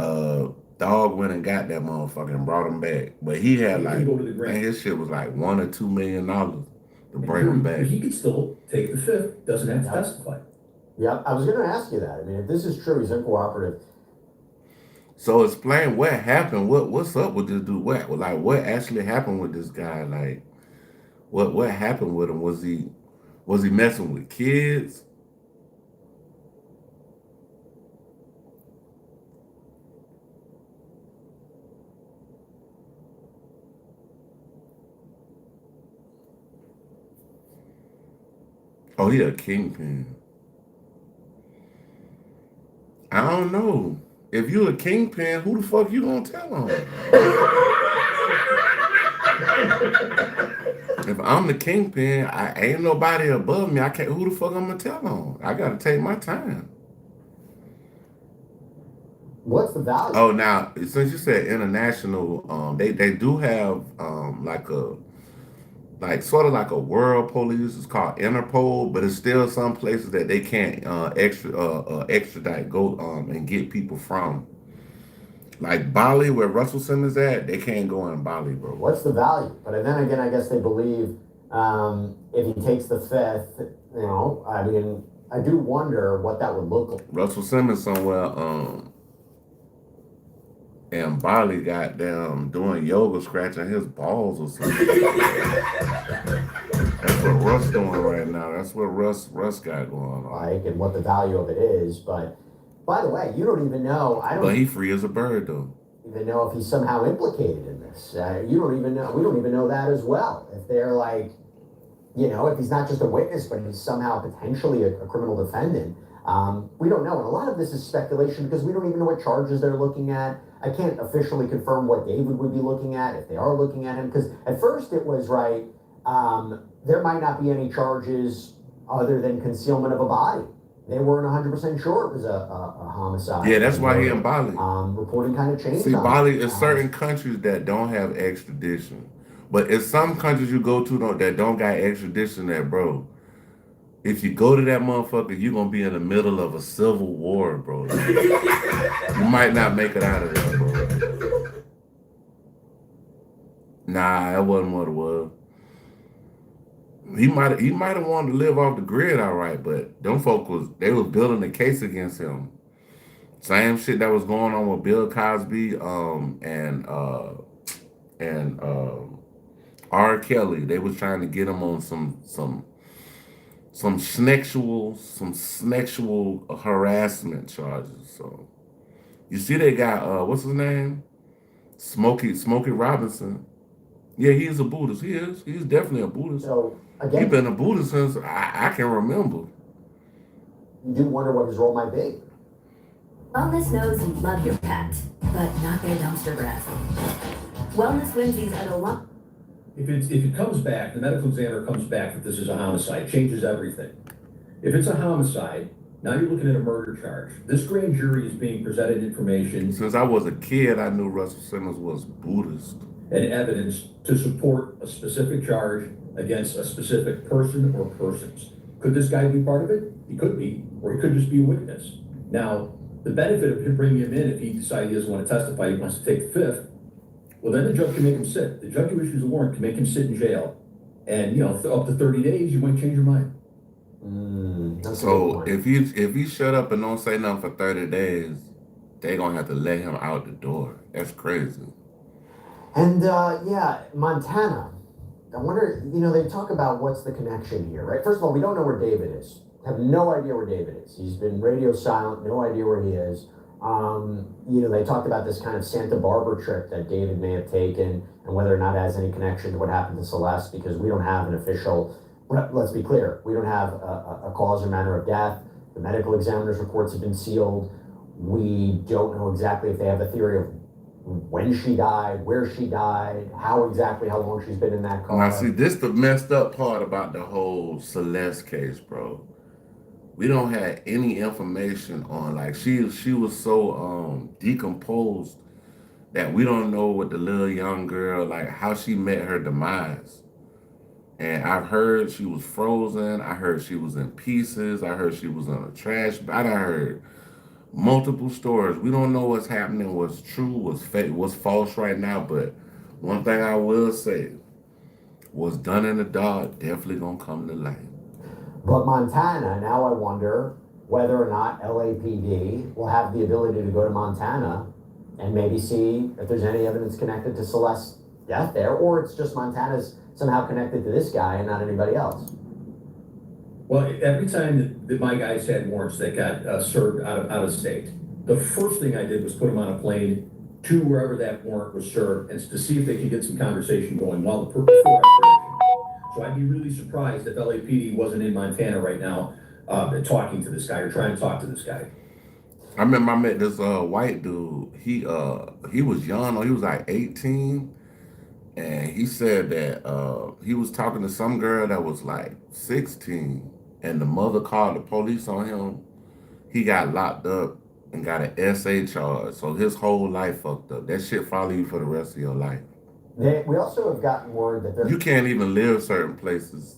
Dog went and got that motherfucker and brought him back. But he had and his shit was like $1 or $2 million to bring him back. He could still take the fifth, doesn't have to testify. Yep, I was going to ask you that. I mean, if this is true, he's uncooperative. So explain what happened. What's up with this dude? What actually happened with this guy? Like what happened with him? Was he messing with kids? Oh, he a kingpin. I don't know. If you a kingpin, who the fuck you gonna tell on? If I'm the kingpin, I ain't nobody above me. I can't. Who the fuck I'm gonna tell on? I gotta take my time. What's the value? Oh, now since you said international, they do have sort of like a world police. It's called Interpol, but it's still some places that they can't extradite, go and get people from. Like Bali, where Russell Simmons at, they can't go in Bali, bro. What's the value? But then again, I guess they believe if he takes the fifth, I mean, I do wonder what that would look like. Russell Simmons somewhere in Bali got them doing yoga, scratching his balls or something. That's what Russ doing right now. That's what Russ got going on. Like, and what the value of it is. But by the way, you don't even know. But he free as a bird, though. Even know if he's somehow implicated in this. You don't even know. We don't even know that as well. If they're like, if he's not just a witness, but he's somehow potentially a criminal defendant. We don't know. And a lot of this is speculation because we don't even know what charges they're looking at. I can't officially confirm what David would be looking at if they are looking at him. Because at first it was right. There might not be any charges other than concealment of a body. They weren't 100% sure it was a homicide. Yeah, that's why he in Bali. Reporting kind of changed. See, Bali is certain countries that don't have extradition. But it's some countries you go to that don't got extradition that, bro. If you go to that motherfucker, you're going to be in the middle of a civil war, bro. You might not make it out of there, bro. Nah, that wasn't what it was. He might have wanted to live off the grid, all right, but them folk was building a case against him. Same shit that was going on with Bill Cosby and R. Kelly. They was trying to get him on some sexual harassment charges. So you see they got what's his name? Smokey Robinson. Yeah, he's a Buddhist. He's definitely a Buddhist. So again, he's been a Buddhist since I can remember. You do wonder what his role might be. Wellness knows you love your pet, but not their dumpster breath. Wellness wins these other one. If it comes back, the medical examiner comes back that this is a homicide, changes everything. If it's a homicide, now you're looking at a murder charge. This grand jury is being presented information. Since I was a kid, I knew Russell Simmons was Buddhist. And evidence to support a specific charge against a specific person or persons. Could this guy be part of it? He could be, or he could just be a witness. Now, the benefit of him bringing him in, if he decides he doesn't want to testify, he wants to take the fifth, well, then the judge can make him sit. The judge who issues a warrant can make him sit in jail. And, up to 30 days, you might change your mind. So if he shut up and don't say nothing for 30 days, they gonna have to let him out the door. That's crazy. And Montana. I wonder, they talk about what's the connection here, right? First of all, we don't know where David is. Have no idea where David is. He's been radio silent, no idea where he is. They talked about this kind of Santa Barbara trip that David may have taken and whether or not it has any connection to what happened to Celeste, because we don't have an official, let's be clear, we don't have a cause or manner of death. The medical examiner's reports have been sealed. We don't know exactly if they have a theory of when she died, where she died, how long she's been in that car. Now, see, this the messed up part about the whole Celeste case, bro. We don't have any information on, like, she was so decomposed that we don't know what the little young girl, like, how she met her demise. And I've heard she was frozen. I heard she was in pieces. I heard she was on a trash. I heard multiple stories. We don't know what's happening, what's true, what's fake, what's false right now. But one thing I will say, what's done in the dark definitely gonna come to light. But Montana, now I wonder, whether or not LAPD will have the ability to go to Montana and maybe see if there's any evidence connected to Celeste's death there, or it's just Montana's somehow connected to this guy and not anybody else. Well, every time that my guys had warrants that got served out of state, the first thing I did was put them on a plane to wherever that warrant was served and to see if they could get some conversation going while before extradition. So I'd be really surprised if LAPD wasn't in Montana right now talking to this guy or trying to talk to this guy. I remember I met this white dude. He was young, or he was like 18, and he said that he was talking to some girl that was like 16, and the mother called the police on him. He got locked up and got an SA charge, so his whole life fucked up. That shit follow you for the rest of your life. We also have gotten word that you can't even live certain places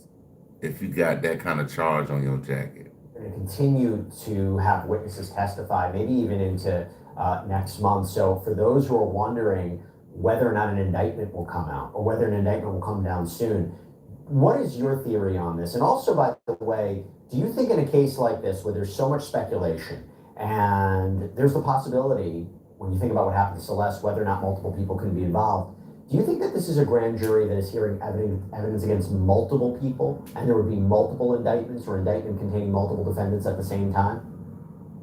if you got that kind of charge on your jacket. Going to continue to have witnesses testify, maybe even into next month. So for those who are wondering whether or not an indictment will come out or whether an indictment will come down soon, what is your theory on this? And also, by the way, do you think in a case like this where there's so much speculation and there's the possibility, when you think about what happened to Celeste, whether or not multiple people can be involved, do you think that this is a grand jury that is hearing evidence against multiple people and there would be multiple indictments or indictment containing multiple defendants at the same time?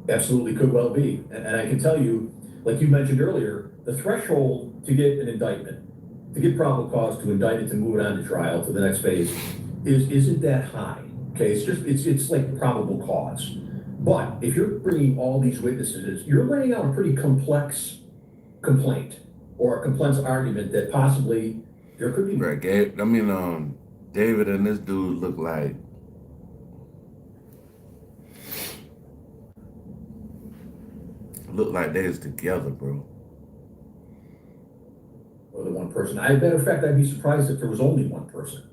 Absolutely could well be. And I can tell you, like you mentioned earlier, the threshold to get an indictment, to get probable cause to indict it, to move it on to trial, to the next phase, isn't that high. Okay, it's like probable cause. But if you're bringing all these witnesses, you're laying out a pretty complex complaint or a complex argument that possibly there could be. Right, David and this dude look like they was together, bro. Or the one person. As a matter of fact, I'd be surprised if there was only one person.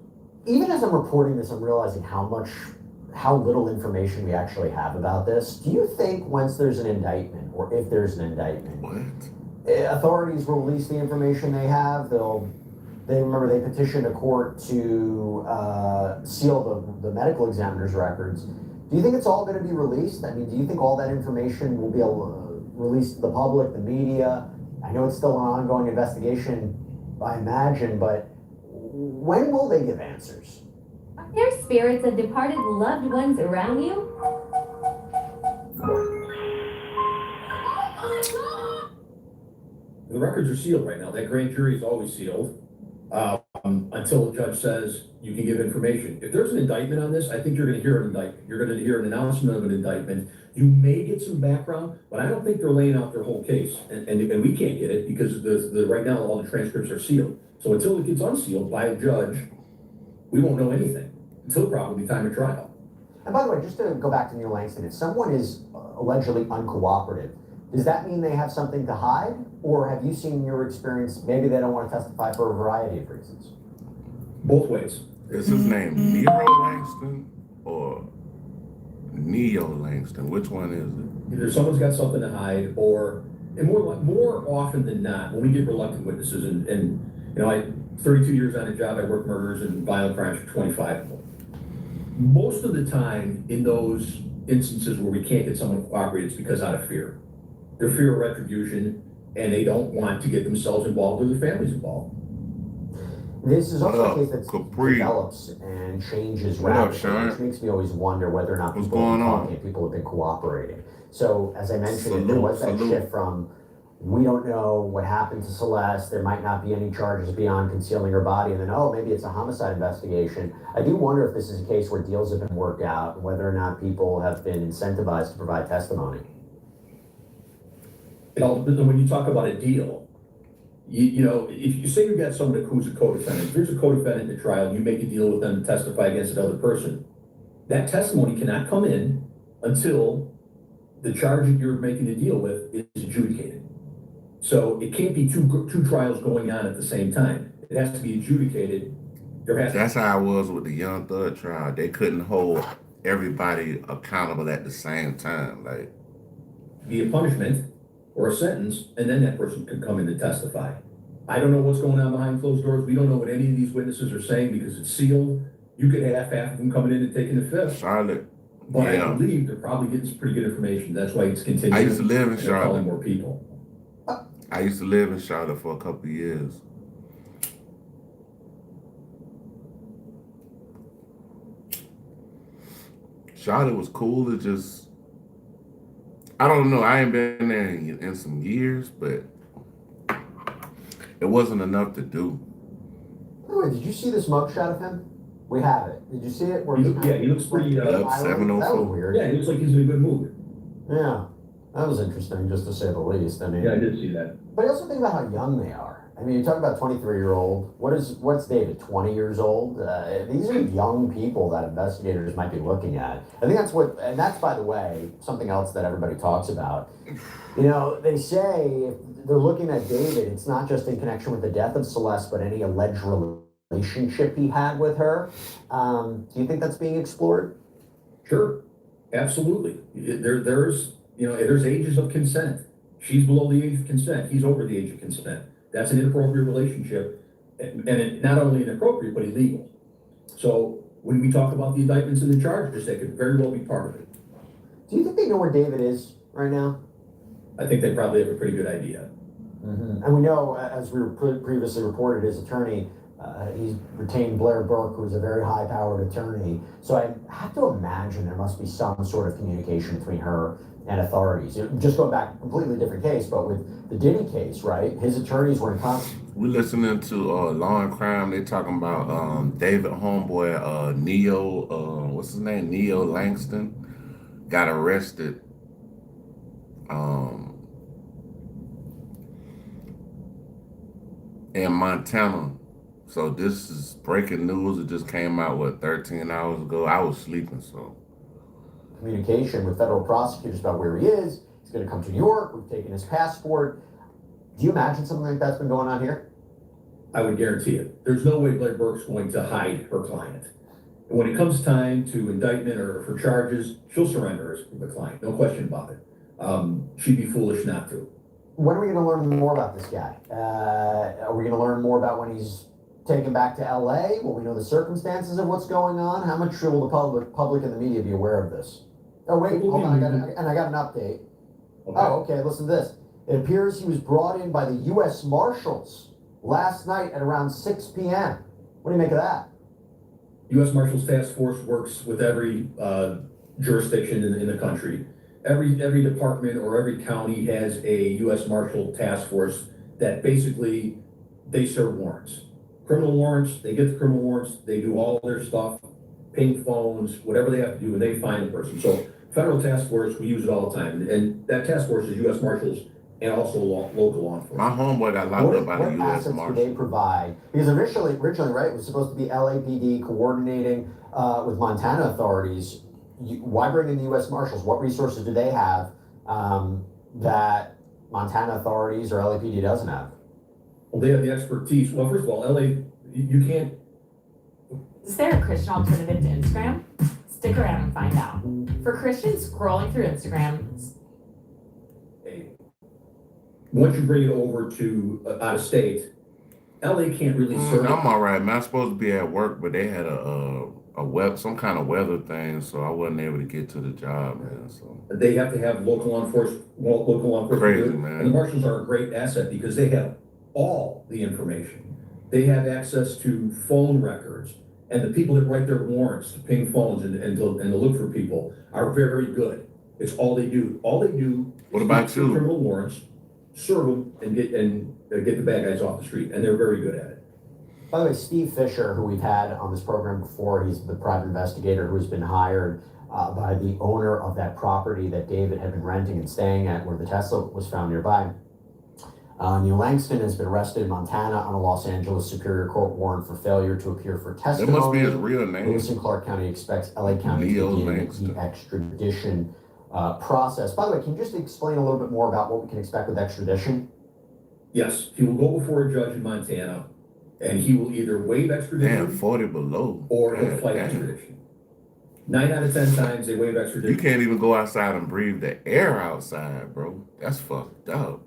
Even as I'm reporting this, I'm realizing how little information we actually have about this. Do you think once there's an indictment, or if there's an indictment, authorities will release the information they have? They petitioned a court to seal the medical examiner's records. Do you think it's all going to be released? I mean, do you think all that information will be released to the public, the media? I know it's still an ongoing investigation, I imagine, but when will they give answers? Are there spirits of departed loved ones around you? The records are sealed right now. That grand jury is always sealed until a judge says you can give information. If there's an indictment on this, I think you're going to hear an indictment. You're going to hear an announcement of an indictment. You may get some background, but I don't think they're laying out their whole case. And we can't get it because right now all the transcripts are sealed. So until it gets unsealed by a judge, we won't know anything until probably time of trial. And by the way, just to go back to Neil Langston, if someone is allegedly uncooperative, does that mean they have something to hide? Or have you seen in your experience, maybe they don't want to testify for a variety of reasons? Both ways. Is his name Nero Langston or Neo Langston? Which one is it? Either someone's got something to hide, and more often than not, when we get reluctant witnesses, and you know, I 32 years on a job, I worked murders and violent crimes for 25 of them. Most of the time, in those instances where we can't get someone to cooperate, it's because out of fear. Their fear of retribution, and they don't want to get themselves involved or their families involved. This is also a case that develops and changes rapidly, which makes me always wonder whether or not people have been talking and people have been cooperating. So, as I mentioned, there was that shift from we don't know what happened to Celeste, there might not be any charges beyond concealing her body, and then, oh, maybe it's a homicide investigation. I do wonder if this is a case where deals have been worked out, and whether or not people have been incentivized to provide testimony. You know, when you talk about a deal, you know, if you say you've got someone who's a co-defendant, if there's a co-defendant in the trial, and you make a deal with them to testify against another person, that testimony cannot come in until the charge that you're making a deal with is adjudicated. So it can't be two trials going on at the same time. It has to be adjudicated. That's how it was with the Young Thug trial. They couldn't hold everybody accountable at the same time. Like, be a punishment or a sentence, and then that person could come in to testify. I don't know what's going on behind closed doors. We don't know what any of these witnesses are saying because it's sealed. You could have half of them coming in and taking the fifth. Charlotte But I Yeah. believe they're probably getting some pretty good information. That's why it's continuing. I used to live in and they're calling Charlotte. more people. I used to live in Charlotte for a couple of years. Charlotte was cool. It just, I don't know. I ain't been there in some years, but it wasn't enough to do. By the way, did you see this mugshot of him? We have it. Did you see it? Where He looks pretty. Yep, That was 704. weird. Yeah, he looks like he's in a good mood. Yeah, that was interesting, just to say the least. I mean, Yeah, I did see that. but you also think about how young they are. I mean, you talk about 23-year-old. What's David? 20 years old. These are young people that investigators might be looking at. I think and that's, by the way, something else that everybody talks about. You know, they say if they're looking at David, it's not just in connection with the death of Celeste, but any alleged relationship he had with her. Do you think that's being explored? Sure, absolutely. There's ages of consent. She's below the age of consent. He's over the age of consent. That's an inappropriate relationship, and not only inappropriate, but illegal. So when we talk about the indictments and the charges, that could very well be part of it. Do you think they know where David is right now? I think they probably have a pretty good idea. Mm-hmm. And we know, as we were previously reported, his attorney, he's retained Blair Burke, who's a very high-powered attorney. So I have to imagine there must be some sort of communication between her and authorities. Just going back, completely different case, but with the Diddy case, right? His attorneys were in constant. We're listening to Law and Crime. They talking about David homeboy Neo. What's his name? Neo Langston got arrested. In Montana. So this is breaking news. It just came out 13 hours ago. I was sleeping, so. Communication with federal prosecutors about where he is. He's going to come to New York. We've taken his passport. Do you imagine something like that's been going on here? I would guarantee it. There's no way Blair Burke's going to hide her client. And when it comes time to indictment or for charges, she'll surrender the client. No question about it. She'd be foolish not to. When are we going to learn more about this guy? Are we going to learn more about when he's taken back to LA? Will we know the circumstances of what's going on? How much will the public and the media be aware of this? Oh, wait, hold on. I got an update. Okay. Oh, okay, listen to this. It appears he was brought in by the U.S. Marshals last night at around 6 p.m. What do you make of that? U.S. Marshals Task Force works with every jurisdiction in the country. Every department or every county has a U.S. Marshal Task Force that basically they serve warrants. Criminal warrants, they get the criminal warrants, they do all their stuff, ping phones, whatever they have to do, and they find the person. So federal task force, we use it all the time. And that task force is U.S. Marshals and also local law enforcement. My homeboy got locked up by the U.S. assets Marshals. do they provide? Because originally, right, it was supposed to be LAPD coordinating with Montana authorities. Why bring in the U.S. Marshals? What resources do they have that Montana authorities or LAPD doesn't have? Well, they have the expertise. Well, first of all, LA, you can't. Is there a Christian alternative to Instagram? Stick around and find out. For Christians scrolling through Instagram, Once you bring it over to out of state, LA can't really serve. I'm all right, man. I'm supposed to be at work, but they had some kind of weather thing, so I wasn't able to get to the job, man. So They have to have local law enforcement. Crazy, do it. man. And the marshals are a great asset because they have all the information. They have access to phone records, and the people that write their warrants to ping phones and to look for people are very, very good. It's all they do. All they do. What about you? Criminal warrants, serve them, and get the bad guys off the street, and they're very good at it. By the way, Steve Fisher, who we've had on this program before, he's the private investigator who's been hired by the owner of that property that David had been renting and staying at where the Tesla was found nearby. Neil Langston has been arrested in Montana on a Los Angeles Superior Court warrant for failure to appear for testimony. That must be his real name. Lewis and Clark County expects LA County Neil to begin Langston. the extradition process. By the way, can you just explain a little bit more about what we can expect with extradition? Yes, he will go before a judge in Montana, and he will either waive extradition. Damn, 40 below. Or he'll fight extradition. 9 out of 10 times they waive extradition. You can't even go outside and breathe the air outside, bro. That's fucked up.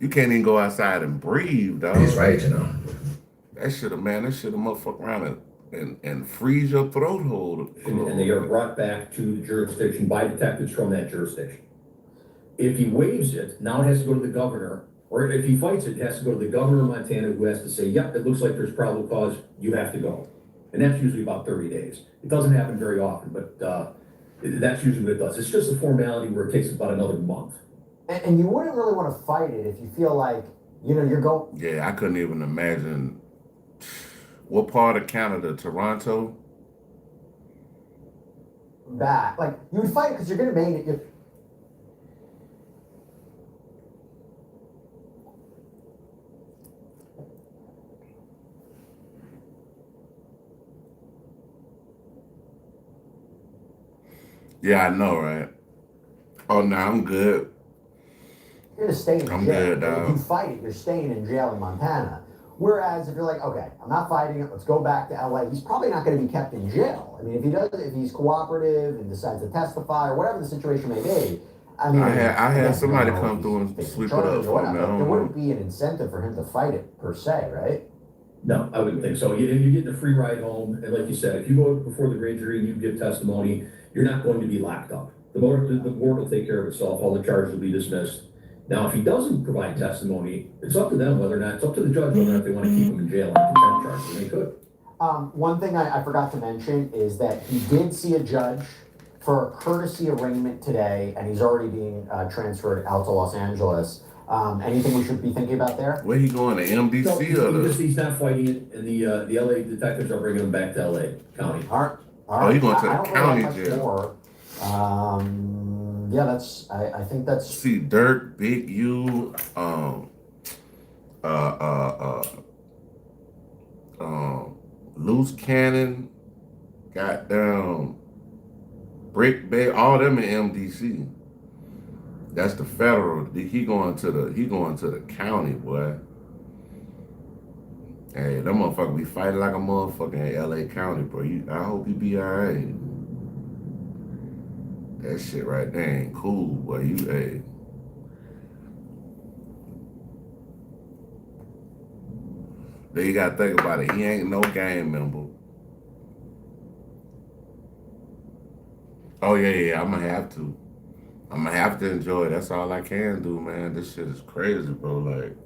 You can't even go outside and breathe, dog. He's right, you know. That should have motherfucker around and and freeze your throat hole. And they are brought back to the jurisdiction by detectives from that jurisdiction. If he waives it, now it has to go to the governor, or if he fights it, it has to go to the governor of Montana, who has to say, yep, it looks like there's probable cause, you have to go. And that's usually about 30 days. It doesn't happen very often, but that's usually what it does. It's just a formality where it takes about another month. And you wouldn't really want to fight it if you feel like, you know, you're going. Yeah, I couldn't even imagine. What part of Canada? Toronto? Back. Like, you would fight because you're going to make it. Yeah, I know, right? Oh, no, I'm good. You're going to stay in jail. I'm good, If dog. you fight it, you're staying in jail in Montana. Whereas if you're like, okay, I'm not fighting it, let's go back to LA, he's probably not going to be kept in jail. I mean, if he's cooperative and decides to testify or whatever the situation may be, I mean, I had somebody don't know come if through he's and facing sweep it charges up or for me. whatnot, I but don't there know. wouldn't be an incentive for him to fight it per se, right? No, I wouldn't think so. You're getting a free ride home, and like you said, if you go before the grand jury and you give testimony, you're not going to be locked up. The board will take care of itself. All the charges will be dismissed. Now, if he doesn't provide testimony, it's up to them whether or not, it's up to the judge whether or not they want to keep him in jail on contempt charges, and they could. One thing I forgot to mention is that he did see a judge for a courtesy arraignment today, and he's already being transferred out to Los Angeles. Anything we should be thinking about there? Where he going, to MDC No, or he's not fighting it, and the LA detectives are bringing him back to LA County. All right. Oh, he's going to I the don't really county have much jail. more. Yeah, I think that's. See, Dirk, Big U, Loose Cannon, goddamn, Brick Bay, all them in MDC. That's the federal. He going to the county, boy. Hey, that motherfucker be fighting like a motherfucker in LA County, bro. I hope he be alright. That shit right there ain't cool, boy. Hey. Then you gotta think about it. He ain't no gang member. Oh yeah, I'm gonna have to. I'm gonna have to enjoy it. That's all I can do, man. This shit is crazy, bro. Like,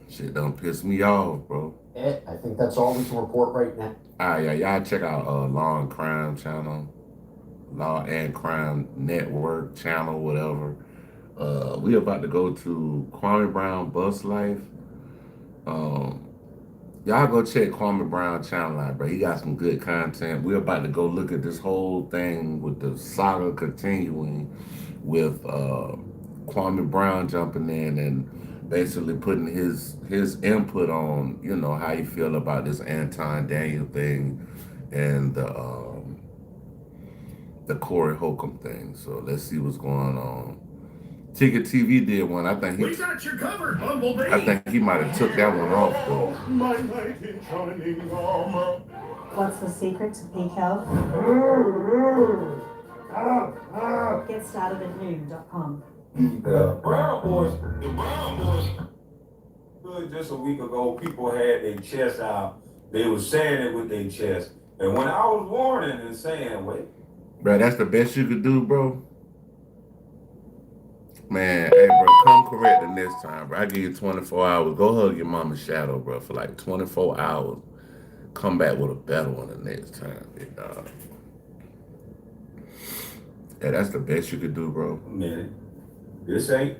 shit done piss me off, bro. I think that's all we can report right now. Yeah, y'all check out Law and Crime channel, Law and Crime Network channel, whatever. We about to go to Kwame Brown Bus Life. Y'all go check Kwame Brown channel out, bro. He got some good content. We're about to go look at this whole thing with the saga continuing with Kwame Brown jumping in and basically putting his input on, you know, how you feel about this Anton Daniel thing and the Corey Holcomb thing. So let's see what's going on. Ticket TV did one. I think We got you covered, Bumblebee. I think he might have took that one off though. My knight in shining armor. What's the secret to peak health? Get started at noon.com. The Brown Boys, just a week ago, people had their chest out. They were saying it with their chest. And when I was warning and saying, wait. Bro, that's the best you could do, bro. Man, hey, bro, come correct the next time, bro. I give you 24 hours. Go hug your mama's shadow, bro, for like 24 hours. Come back with a better one the next time, big dog. Yeah, that's the best you could do, bro. A minute. This ain't.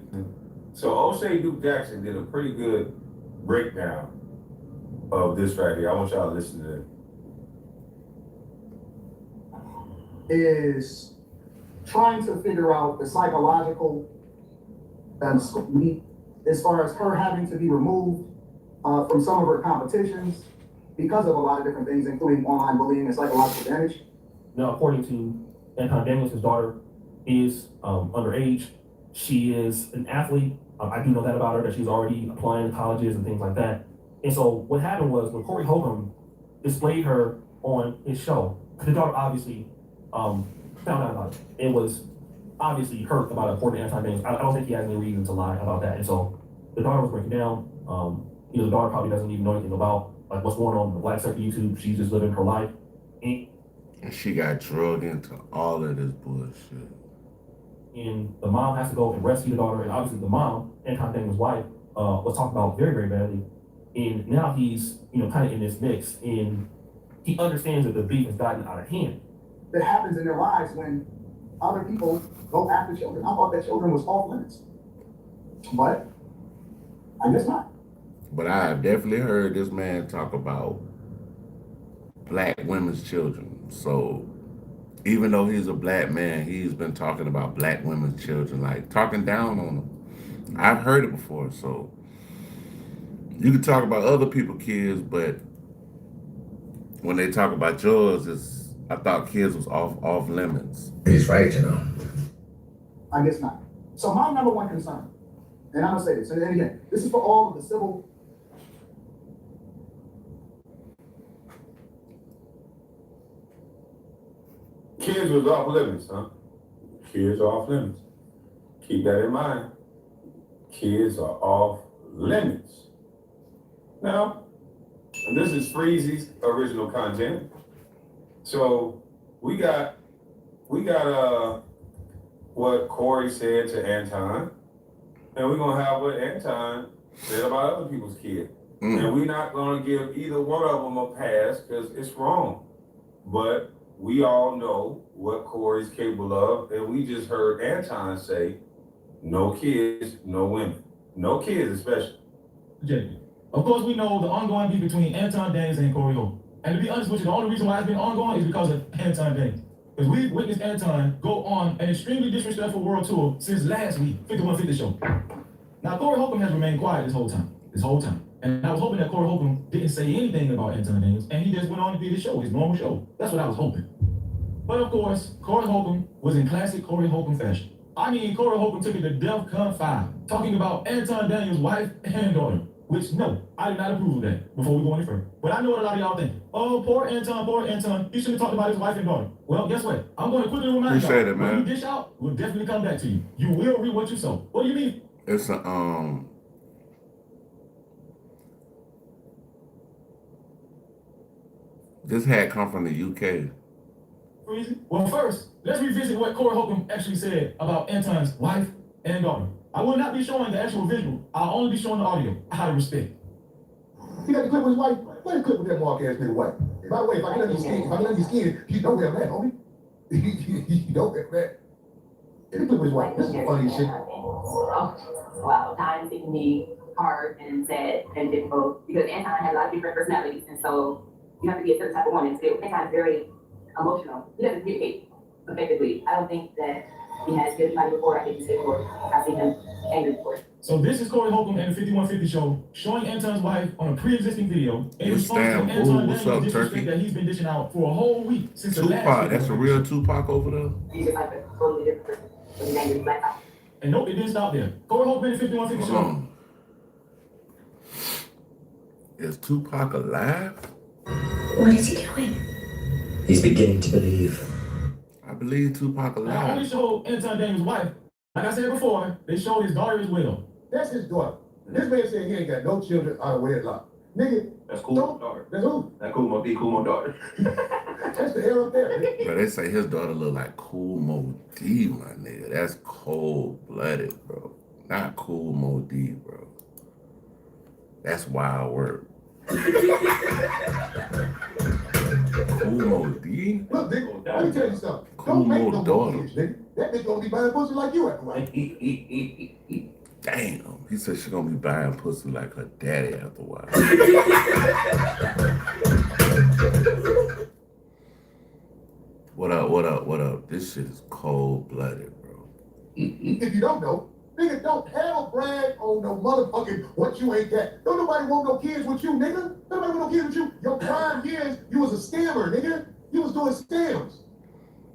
So O'Shea Duke Jackson did a pretty good breakdown of this right here. I want y'all to listen to it. Is trying to figure out the psychological as far as her having to be removed from some of her competitions because of a lot of different things, including online bullying and psychological damage. Now, according to Anton Daniels, his daughter is underage. She is an athlete. I do know that about her, that she's already applying to colleges and things like that. And so what happened was when Corey Holcomb displayed her on his show, the daughter obviously found out about it. It was obviously hurt about important Anton Daniels. I don't think he has any reason to lie about that. And so the daughter was breaking down. The daughter probably doesn't even know anything about like what's going on in the black sector YouTube. She's just living her life. And she got drugged into all of this bullshit. And the mom has to go and rescue the daughter. And obviously the mom, Anton Daniel's wife, was talked about very, very badly. And now he's, kind of in this mix. And he understands that the beef has gotten out of hand. That happens in their lives when other people go after children. I thought that children was off limits. But I guess not. But I have definitely heard this man talk about black women's children. So even though he's a black man, he's been talking about black women's children, like talking down on them. I've heard it before. So you can talk about other people's kids, but when they talk about yours, I thought kids was off limits. He's right, I guess not. So my number one concern, and I'm gonna say this, and again, this is for all of the civil. Kids was off limits, huh? Kids are off limits. Keep that in mind. Kids are off limits. Now, this is Freezy's original content. So we got what Corey said to Anton, and we're gonna have what Anton said about other people's kids. And we're not gonna give either one of them a pass because it's wrong. But we all know what Corey's capable of, and we just heard Anton say, no kids, no women. No kids especially. Jake, of course we know the ongoing beef between Anton Daniels and Corey Holcomb. And to be honest with you, the only reason why it's been ongoing is because of Anton Daniels. Because we've witnessed Anton go on an extremely disrespectful world tour since last week, 5150 show. Now, Corey Holcomb has remained quiet this whole time. And I was hoping that Corey Holcomb didn't say anything about Anton Daniels, and he just went on to do his show, his normal show. That's what I was hoping. But of course, Corey Holcomb was in classic Corey Holcomb fashion. I mean, Corey Holcomb took it to DEFCON 5, talking about Anton Daniels' wife and daughter. Which, no, I did not approve of that before we go any further. But I know what a lot of y'all think. Oh, poor Anton. He should have talked about his wife and daughter. Well, guess what? I'm going to quickly remind y'all. When you dish out, we'll definitely come back to you. You will reap what you sow. What do you mean? It's this had come from the UK. Well, first, let's revisit what Corey Holcomb actually said about Anton's wife and daughter. I will not be showing the actual visual. I'll only be showing the audio. Out of respect. He got the clip with his wife. Play the clip with that mark ass nigga wife. By the way, if I can let you skin, you know where I'm at, homie. You know where I'm at. Get the clip with his wife. This is some funny shit. Wow, times it can be hard and sad and difficult because Anton has a lot of different personalities, and so you have to be a certain type of woman. So Anton's very emotional. He doesn't communicate effectively. I don't think that he has good money before. I didn't say before. I've seen him angry before. So this is Corey Holcomb and the 5150 show showing Anton's wife on a pre-existing video in response to Anton Daniels' disrespect that he's been dishing out for a whole week since the last Tupac, that's a real Tupac over there? He's just like a totally different person. When he's angry, he's like, and nope, it didn't stop there. Corey Holcomb and the 5150 show. Is Tupac alive? What is he doing? He's beginning to believe. I believe Tupac alive. I only showed Anton Daniels' wife. Like I said before, they showed his daughter as well. That's his daughter. This man said he ain't got no children out of wedlock. Nigga, that's cool, my daughter. That's who? That cool, my daughter. That's the hell up there. Nigga. But they say his daughter look like Cool Mo D, my nigga. That's cold-blooded, bro. Not Cool Mo D, bro. That's wild work. Cool Mo D? Look, nigga, let me tell you something. Cool Don't make Mo no daughter. kids, nigga. That bitch gonna be buying pussy like you after a while. Damn. He said she gonna be buying pussy like her daddy after a while. What up? This shit is cold-blooded, bro. If you don't know, nigga, don't hell brag on no motherfucking what you ain't got. Don't nobody want no kids with you, nigga. Nobody want no kids with you. Your prime years, you was a scammer, nigga. You was doing scams.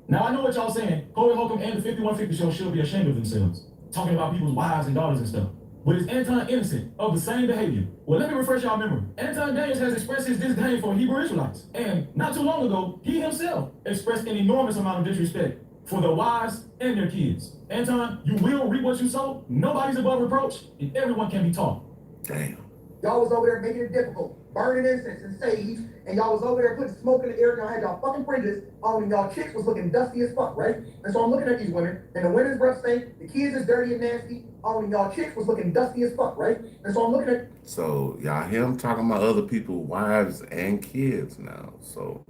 Now I know what y'all saying. Corey Holcomb and the 5150 show should be ashamed of themselves, talking about people's wives and daughters and stuff. But is Anton innocent of the same behavior? Well, let me refresh y'all memory. Anton Daniels has expressed his disdain for Hebrew Israelites. And not too long ago, he himself expressed an enormous amount of disrespect for their wives and their kids. Anton, you will reap what you sow. Nobody's above reproach, and everyone can be taught. Damn. Y'all was over there making it difficult. burning incense and sage, and y'all was over there putting smoke in the air, y'all had y'all fucking fringes on, and y'all chicks was looking dusty as fuck, right? And so I'm looking at these women, and the women's breath stink, the kids is dirty and nasty, on, and y'all chicks was looking dusty as fuck, right? And so I'm looking at... So y'all hear him talking about other people's wives and kids now. So,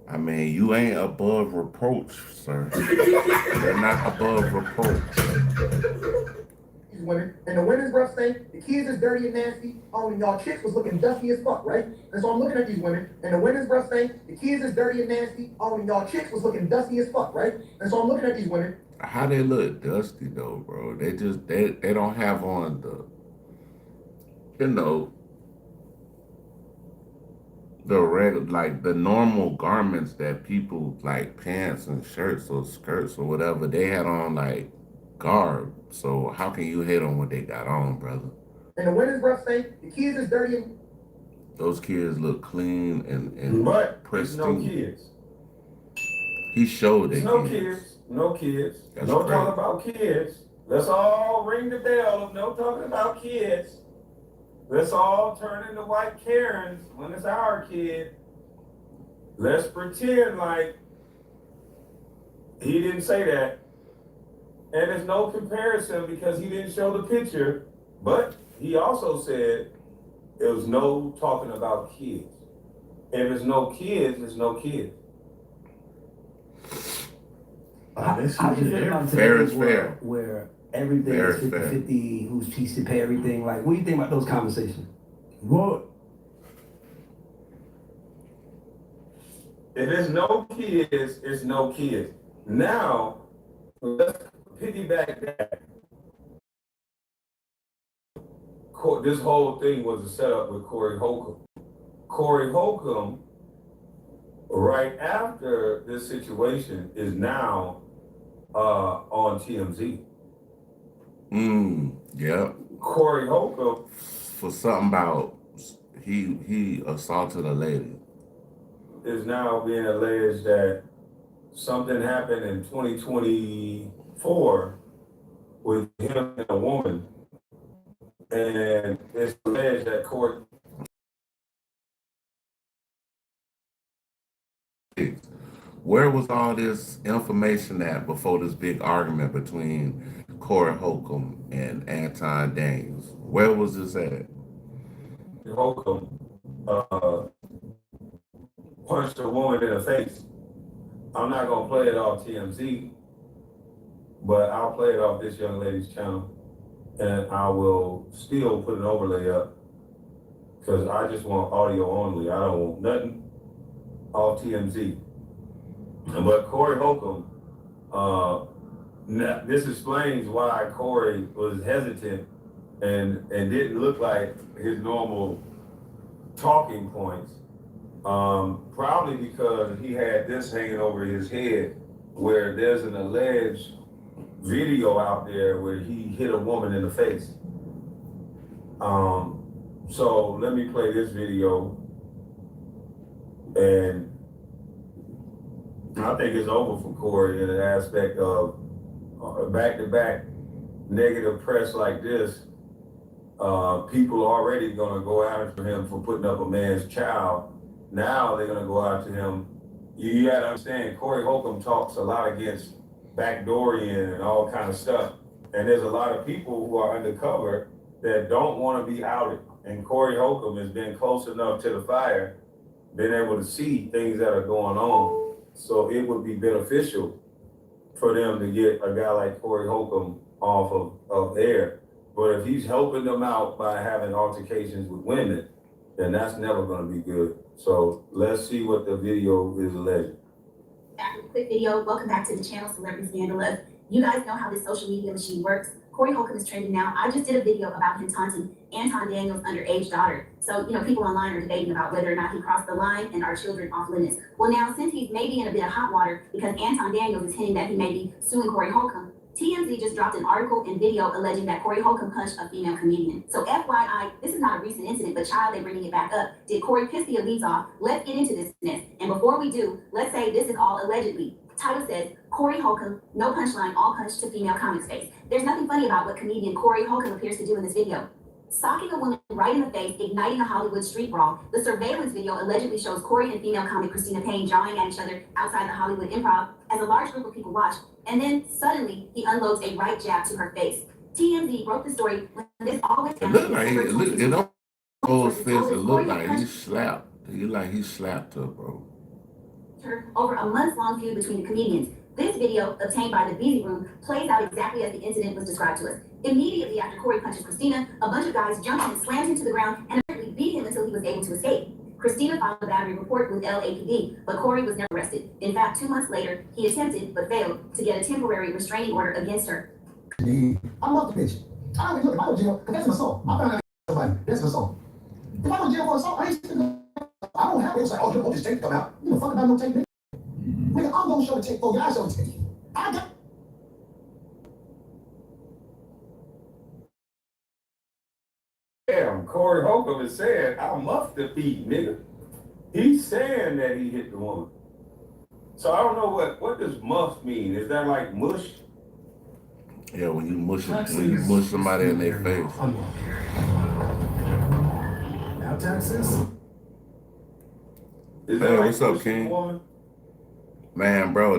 I mean, you ain't above reproach, sir. You're not above reproach. These women, and the women's breath stink, the kids is dirty and nasty, on, and y'all chicks was looking dusty as fuck, right? And so I'm looking at these women, and the women's breath stink, the kids is dirty and nasty, on, and y'all chicks was looking dusty as fuck, right? And so I'm looking at these women. How they look dusty though, bro? They just they don't have on the, you know, the regular, like the normal garments that people like, pants and shirts or skirts or whatever. They had on like garb. So how can you hate on what they got on, brother? And the women's breath stink, the kids is dirty and... Those kids look clean and but pristine. No kids. He showed it. No kids. No kids. That's no great. talking about kids. Let's all ring the bell of no talking about kids. Let's all turn into white Karens when it's our kid. Let's pretend like he didn't say that. And there's no comparison because he didn't show the picture. But he also said there was no talking about kids. If there's no kids, there's no kids. How do you feel about fair today's is world fair. where everything Fair is is fair. 50-50, who's piece to pay everything? Like, what do you think about those conversations? What? If there's no kids, it's no kids. Now, let's piggyback that. This whole thing was a setup with Corey Holcomb. Corey Holcomb, right after this situation, is now on TMZ. Yeah. Corey Holcomb, for something about he assaulted a lady, is now being alleged that something happened in 2024 with him and a woman, and it's alleged that Corey. Where was all this information at before this big argument between Corey Holcomb and Anton Daniels? Where was this at? Holcomb punched a woman in the face. I'm not gonna play it off TMZ, but I'll play it off this young lady's channel, and I will still put an overlay up because I just want audio only. I don't want nothing off TMZ. But Corey Holcomb, this explains why Corey was hesitant and didn't look like his normal talking points. Probably because he had this hanging over his head, where there's an alleged video out there where he hit a woman in the face. So let me play this video, and I think it's over for Corey in an aspect of back-to-back negative press like this. People are already gonna go after him for putting up a man's child. Now they're gonna go after him. You gotta understand, Corey Holcomb talks a lot against backdoorian and all kind of stuff. And there's a lot of people who are undercover that don't want to be outed. And Corey Holcomb has been close enough to the fire, been able to see things that are going on. So it would be beneficial for them to get a guy like Corey Holcomb off of air. But if he's helping them out by having altercations with women, then that's never going to be good. So let's see what the video is alleged. Back with a quick video. Welcome back to the channel, Celebrity Scandalous. You guys know how this social media machine works. Corey Holcomb is trending now. I just did a video about him taunting Anton Daniels' underage daughter. So, people online are debating about whether or not he crossed the line and our children off limits. Well, now, since he's maybe in a bit of hot water because Anton Daniels is hinting that he may be suing Corey Holcomb, TMZ just dropped an article and video alleging that Corey Holcomb punched a female comedian. So FYI, this is not a recent incident, but child, they're bringing it back up. Did Corey piss the elites off? Let's get into this mess. And before we do, let's say this is all allegedly. Title says, Corey Holcomb, no punchline, all punch to female comic face. There's nothing funny about what comedian Corey Holcomb appears to do in this video. Socking a woman right in the face, igniting a Hollywood street brawl. The surveillance video allegedly shows Corey and female comic Christina Payne jawing at each other outside the Hollywood Improv as a large group of people watch. And then suddenly he unloads a right jab to her face. TMZ broke the story when this always It looked like it don't go his face. It looked like he slapped. He slapped her, bro. Over a month-long feud between the comedians. This video, obtained by the Beasy Room, plays out exactly as the incident was described to us. Immediately after Corey punches Christina, a bunch of guys jumped in and slammed him to the ground and apparently beat him until he was able to escape. Christina filed a battery report with LAPD, but Corey was never arrested. In fact, 2 months later, he attempted, but failed, to get a temporary restraining order against her. I love the bitch. I don't look, if I go to jail, because that's an assault. I found out somebody, that's an assault. If I go to jail for assault, I don't have it. It's like, oh, you want this tape to come out. You don't fuck about no tape, nigga. Nigga, I'm gonna show the tape for you. I show the tape. I got. Damn, Corey Holcomb is saying, I must have beat, nigga. He's saying that he hit the woman. So I don't know what does must mean. Is that like mush? Yeah, when you mush somebody in their face. Now Texas. Hey, what's up, King? Man, bro,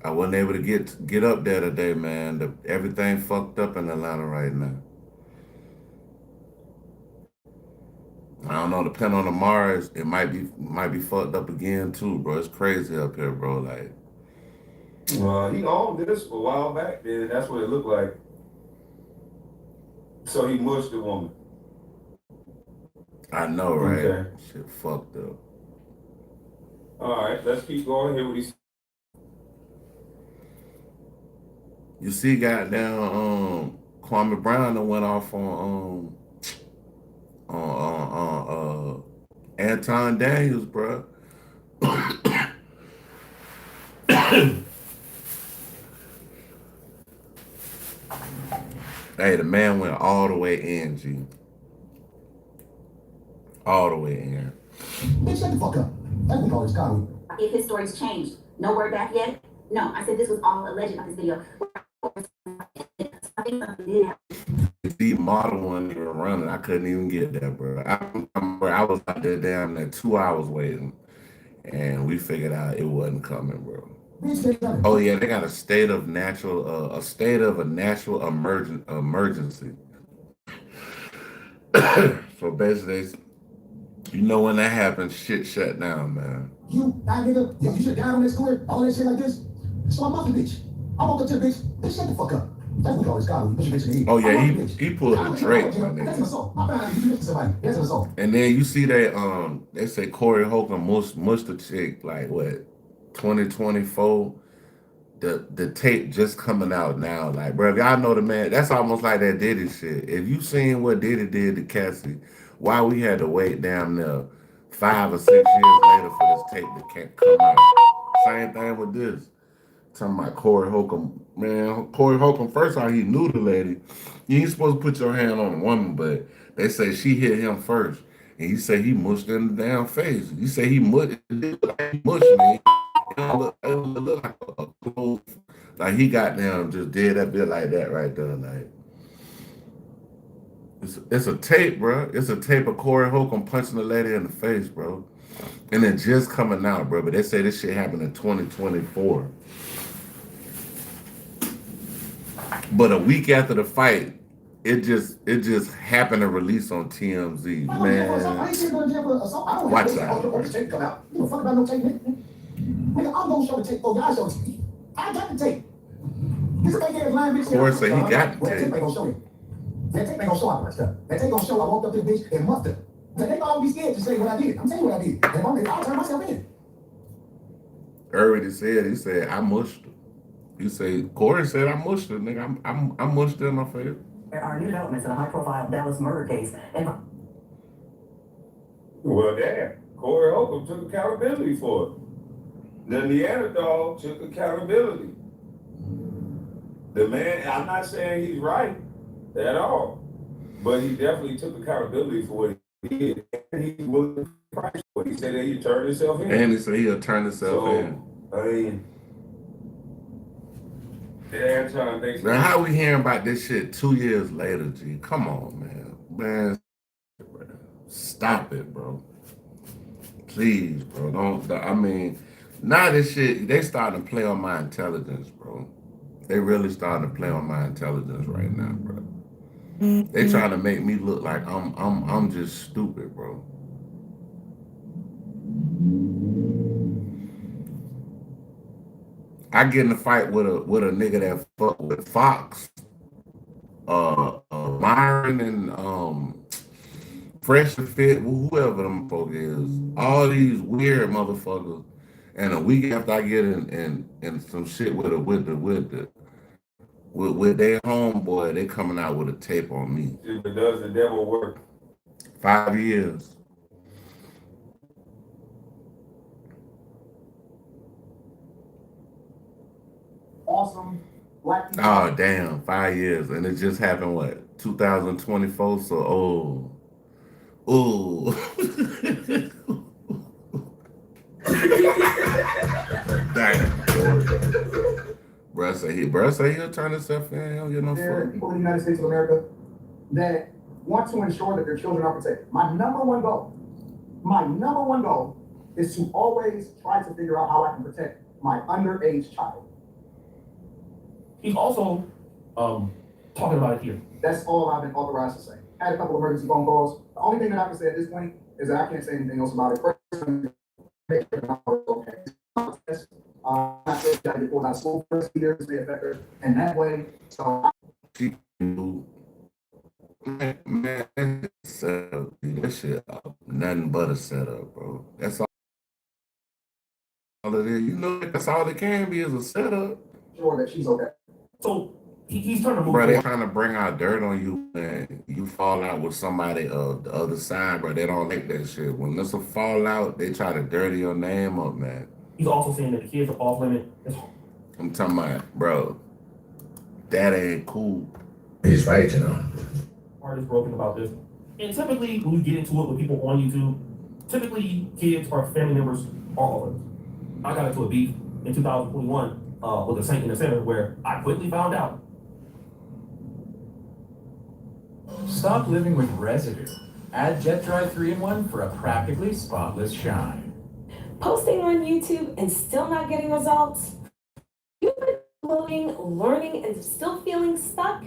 I wasn't able to get up there today, man. Everything fucked up in Atlanta right now. I don't know, depending on the Mars, it might be fucked up again too, bro. It's crazy up here, bro. Like, he owned this a while back, then. That's what it looked like. So he mushed the woman. I know, right? Okay. Shit fucked up. All right, let's keep going here with these. You see, goddamn, Kwame Brown that went off on Anton Daniels, bro. Hey, the man went all the way in, G. All the way in. Bitch, shut the fuck up. That's what we call this comedy. If his story's changed, no word back yet? No, I said this was all alleged about this video. The model wasn't even running. I couldn't even get there, bro. I was out there damn near 2 hours waiting, and we figured out it wasn't coming, bro. Oh yeah, they got a state of a national emergency. So basically, you know when that happens, shit shut down, man. You, that nigga, you should down on this square, all that shit like this. So I'm up the bitch. I walked up to the bitch. Bitch, shut the fuck up. That's what we call this comedy. Push your bitch in the head. Oh yeah, he pulled a Drake, my nigga. That's an assault. I found out you hit somebody. That's an assault. And then you see they say Corey Holcomb mushed the chick like what, 2024. The tape just coming out now. Like, bro, if y'all know the man, that's almost like that Diddy shit. If you seen what Diddy did to Cassie, why we had to wait down there 5 or 6 years later for this tape to can't come out. Same thing with this. Talking about Corey Holcomb. Man, Corey Holcomb, first off, he knew the lady. You ain't supposed to put your hand on a woman, but they say she hit him first. And he said he mushed in the damn face. You say he mushed me. It look like a close. Like he got down, just did that bit like that right there. Like it's a tape, bro. It's a tape of Corey Holcomb punching the lady in the face, bro. And it just coming out, bro. But they say this shit happened in 2024. But a week after the fight, it just happened to release on TMZ. Man, watch that. You don't fuck about no tape, nigga. Nigga, I'm gonna show the tape for you. I show the tape. I got the tape. This fake-ass lying bitch. Of course, he got the tape. That tape ain't gonna show you. That tape ain't gonna show all that stuff. That tape gonna show I walked up to the bitch and muffed her. But they all be scared to say what I did. I'm telling you what I did. And I'll turn myself in. Already said, he said, I mushed her. You say, Corey said, I mushed her, nigga. I mushed her in my face. There are new developments in a high-profile Dallas murder case. Well, damn. Corey Holcomb took accountability for it. The Neanderthal took accountability. The man, I'm not saying he's right at all, but he definitely took accountability for what he did. And he's willing to price for it. He said that he turned himself in. And he said he'll turn himself in. I mean, Anton thinks. Now, how we hearing about this shit 2 years later, G? Come on, man. Man, stop it, bro. Please, bro. I mean, now this shit, they starting to play on my intelligence, bro. They really starting to play on my intelligence right now, bro. They trying to make me look like I'm just stupid, bro. I get in a fight with a nigga that fuck with Fox, Myron and Fresh and Fit, whoever them folk is. All these weird motherfuckers. And a week after I get in some shit with their homeboy, they coming out with a tape on me. But does the devil work? 5 years. Awesome black people. Oh damn, 5 years. And it just happened what? 2024, so ooh. Damn. Bruh say he'll turn himself in. He don't get no There are fuck. people in the United States of America that want to ensure that their children are protected. My number one goal is to always try to figure out how I can protect my underage child. He's also talking about it here. That's all I've been authorized to say. I had a couple of emergency phone calls. The only thing that I can say at this point is that I can't say anything else about it. I said that before that school first years may affect her, and that way, so Man, that shit nothing but a setup, bro. That's all it is. You know, that's all it can be is a setup. Sure that she's okay. So he's trying to move. Bro, they trying to bring out dirt on you, and you fall out with somebody of the other side, bro. They don't like that shit. When there's a fallout, they try to dirty your name up, man. He's also saying that the kids are off limit. I'm talking about, bro, that ain't cool. He's right, you know. Heart is broken about this. And typically, when we get into it with people on YouTube, typically kids or family members are all of us. I got into a beef in 2021 with a Saint in the center where I quickly found out. Stop living with residue. Add Jet Dry 3-in-1 for a practically spotless shine. Posting on YouTube and still not getting results? You've been uploading, learning, and still feeling stuck?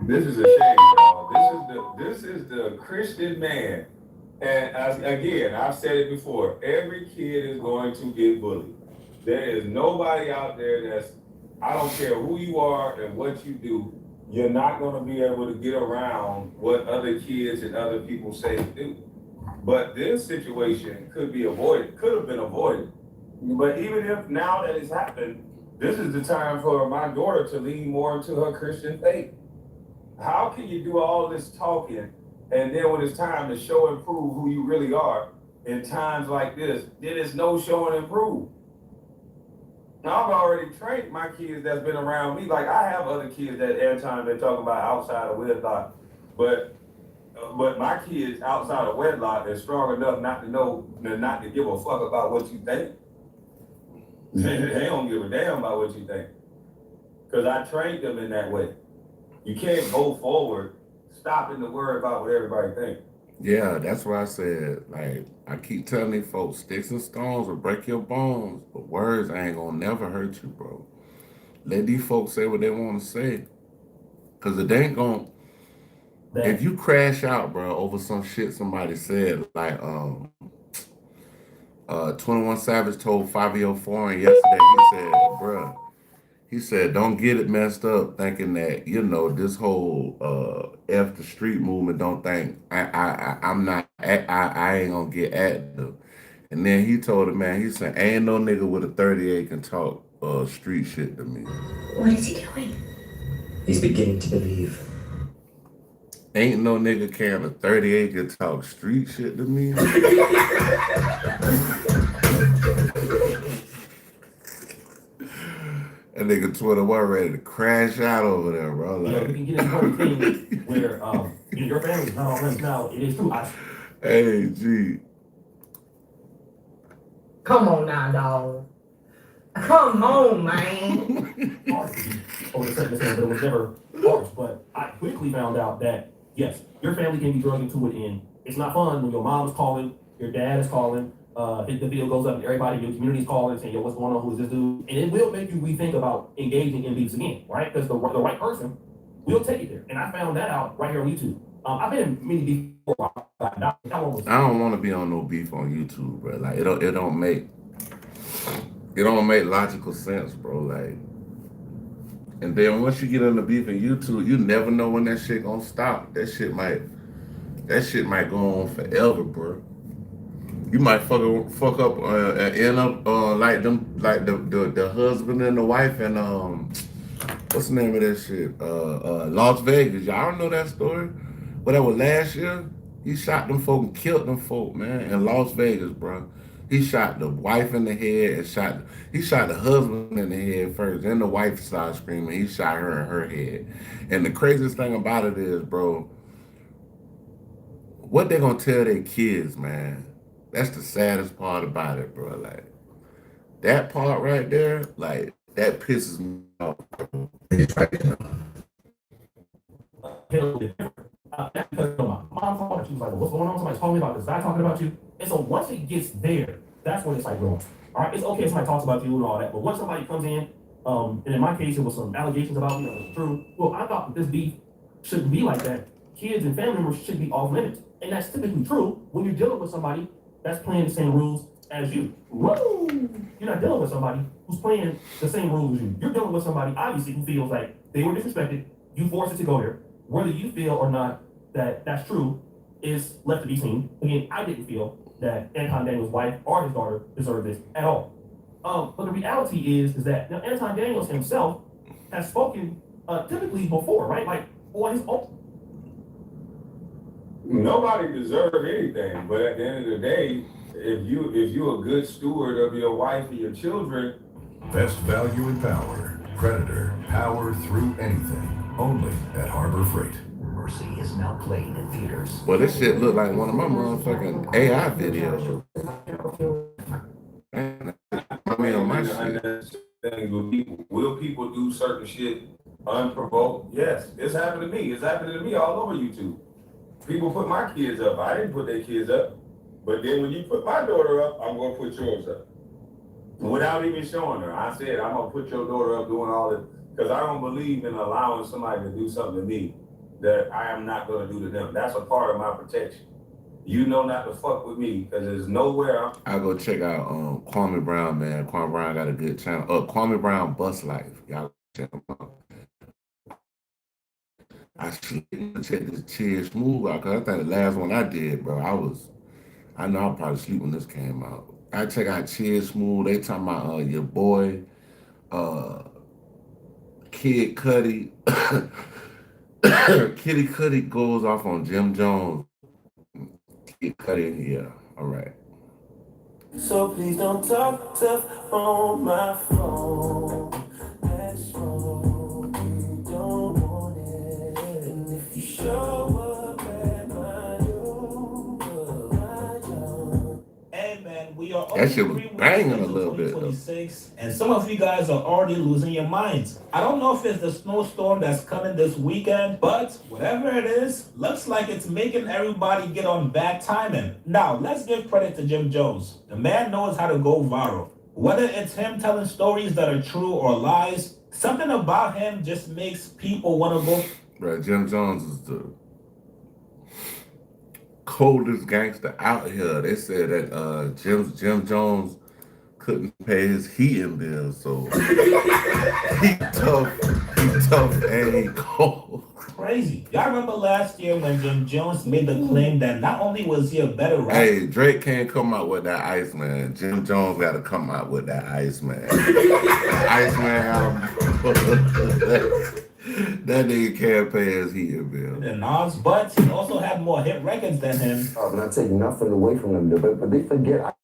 This is a shame, y'all. This is the Christian man. And I've said it before. Every kid is going to get bullied. There is nobody out there I don't care who you are and what you do, you're not going to be able to get around what other kids and other people say to do. But this situation could have been avoided. But even if now that it's happened, this is the time for my daughter to lean more into her Christian faith. How can you do all this talking, and then when it's time to show and prove who you really are, in times like this, then it's no show and improve? Now, I've already trained my kids that's been around me. Like, I have other kids that Anton been talking about outside of wedlock, but my kids outside of wedlock are strong enough not to give a fuck about what you think. They don't give a damn about what you think. Because I trained them in that way. You can't go forward stopping to worry about what everybody thinks. Yeah, that's why I said, like, I keep telling these folks, sticks and stones will break your bones, but words ain't gonna never hurt you, bro. Let these folks say what they want to say. Because it ain't gonna, if you crash out, bro, over some shit somebody said, like, 21 Savage told Fabio Foreign yesterday, he said, don't get it messed up thinking that, this whole F the street movement don't think I ain't gonna get at them. And then he told him, man, he said, ain't no nigga with a 38 can talk street shit to me. What is he doing? He's beginning to believe. Ain't no nigga can a 38 can talk street shit to me. That nigga 21 ready to crash out over there, bro. Like, we can get into one thing where your family's not all friends now. It is true. Hey, G. Come on now, dog. Come on, man. Over the certain but it was never harsh. But I quickly found out that yes, your family can be drugged into it, and it's not fun when your mom is calling, your dad is calling, the video goes up and everybody in your community is calling saying, yo, what's going on? Who is this dude? And it will make you rethink about engaging in these again, right? Because the right person will take it there. And I found that out right here on YouTube. I've been in many beefs before. I don't want to be on no beef on YouTube, bro. Like it don't make logical sense, bro. Like, and then once you get on the beef on YouTube, you never know when that shit gonna stop. That shit might go on forever, bro. You might fuck up and end up like the husband and the wife and what's the name of that shit? Las Vegas. Y'all don't know that story? Whatever, last year, he shot them folk and killed them folk, man, in Las Vegas, bro. He shot the wife in the head and he shot the husband in the head first. Then the wife started screaming. He shot her in her head. And the craziest thing about it is, bro, what they gonna tell their kids, man? That's the saddest part about it, bro. Like, that part right there, like, that pisses me off, bro. Because my mom called and she was like, well, what's going on? Somebody's calling me about this guy talking about you. And so once it gets there, that's when it's like wrong. All right, it's okay if somebody talks about you and all that, but once somebody comes in, and in my case, it was some allegations about me that was true. Well, I thought that this beef shouldn't be like that. Kids and family members should be off limits. And that's typically true when you're dealing with somebody that's playing the same rules as you. Woo! You're not dealing with somebody who's playing the same rules as you. You're dealing with somebody, obviously, who feels like they were disrespected. You forced it to go there. Whether you feel or not that that's true is left to be seen. Again, I didn't feel that Anton Daniels' wife or his daughter deserved this at all. But the reality is that now Anton Daniels himself has spoken typically before, right? Like on his own. Nobody deserves anything, but at the end of the day, if you're a good steward of your wife and your children. Best value in power. Predator. Power through anything. Only at Harbor Freight. Mercy is now playing in theaters. Well, this shit look like one of my motherfucking AI videos. I mean, on my shit. Will people do certain shit unprovoked? Yes, it's happened to me. It's happening to me all over YouTube. People put my kids up. I didn't put their kids up. But then when you put my daughter up, I'm going to put yours up. Without even showing her. I said, I'm going to put your daughter up doing all this. Because I don't believe in allowing somebody to do something to me that I am not going to do to them. That's a part of my protection. You know not to fuck with me because there's nowhere. I'll go check out Kwame Brown, man. Kwame Brown got a good channel. Kwame Brown Bus Life. Y'all check him out. I should check this Chill Smooth out because I think the last one I did, bro, I know I'll probably sleep when this came out. I check out Chill Smooth. They talking about your boy, Kid Cudi. Kitty Cudi goes off on Jim Jones. Kid Cudi, yeah, all right. So please don't talk tough on my phone. That's wrong. You don't want it. And if you show up at my door, hey man, we are that shit was banging a little bit. And some of you guys are already losing your minds. I don't know if it's the snowstorm that's coming this weekend, but whatever it is, looks like it's making everybody get on bad timing. Now, let's give credit to Jim Jones. The man knows how to go viral. Whether it's him telling stories that are true or lies, something about him just makes people want to go. Bro, Jim Jones is the coldest gangster out here. They said that Jim Jones couldn't pay his heating bill, so he tough and he cold. Crazy. Y'all remember last year when Jim Jones made the claim that not only was he a better rapper. Hey, Drake can't come out with that Iceman. Jim Jones got to come out with that Iceman. Iceman album. That nigga can't pay his heating bill. And Nas, but he also had more hit records than him. I'm not taking nothing away from them, but they forget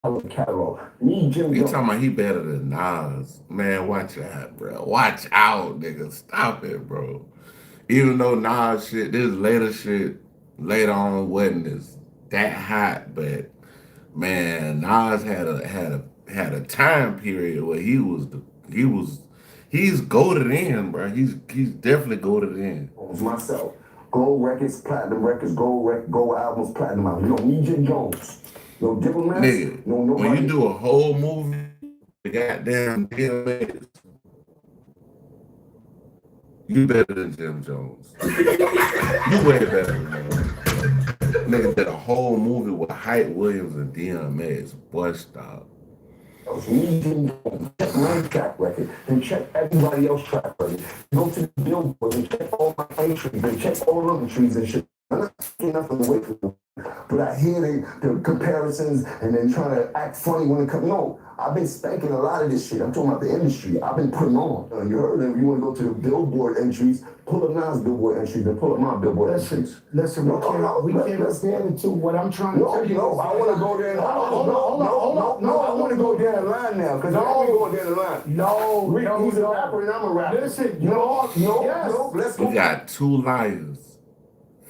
I love catalog. He talking about he better than Nas. Man, watch out, bro. Watch out, nigga. Stop it, bro. Even though Nas shit, this later shit, later on wasn't as that hot, but man, Nas had had a time period where he's goaded in, bro. He's definitely goaded in. Myself. Gold records, platinum records, gold albums, platinum albums. You don't need Jim Jones. No diplomats. Nigga, no nobody. when you do a whole movie, the goddamn DMX, you better than Jim Jones. You way better than him. Nigga did a whole movie with Hype Williams and DMX. Boy, stop. Check my track record, then check everybody else's track record. Go to the Billboard and check all my entries, and check all other trees and shit. I'm not taking nothing away from them. But I hear the comparisons and then trying to act funny when it comes. No, I've been spanking a lot of this shit. I'm talking about the industry. I've been putting on. You heard them. You want to go to the Billboard entries, pull up Nas Billboard entries, and pull up my Billboard entries. Listen, we can't stand it too. What I'm trying to tell you. No, I want to go there and hold on. I want to go there and line now, because I want to go there and line. He's a rapper and I'm a rapper. Listen, let's go. We got two liars,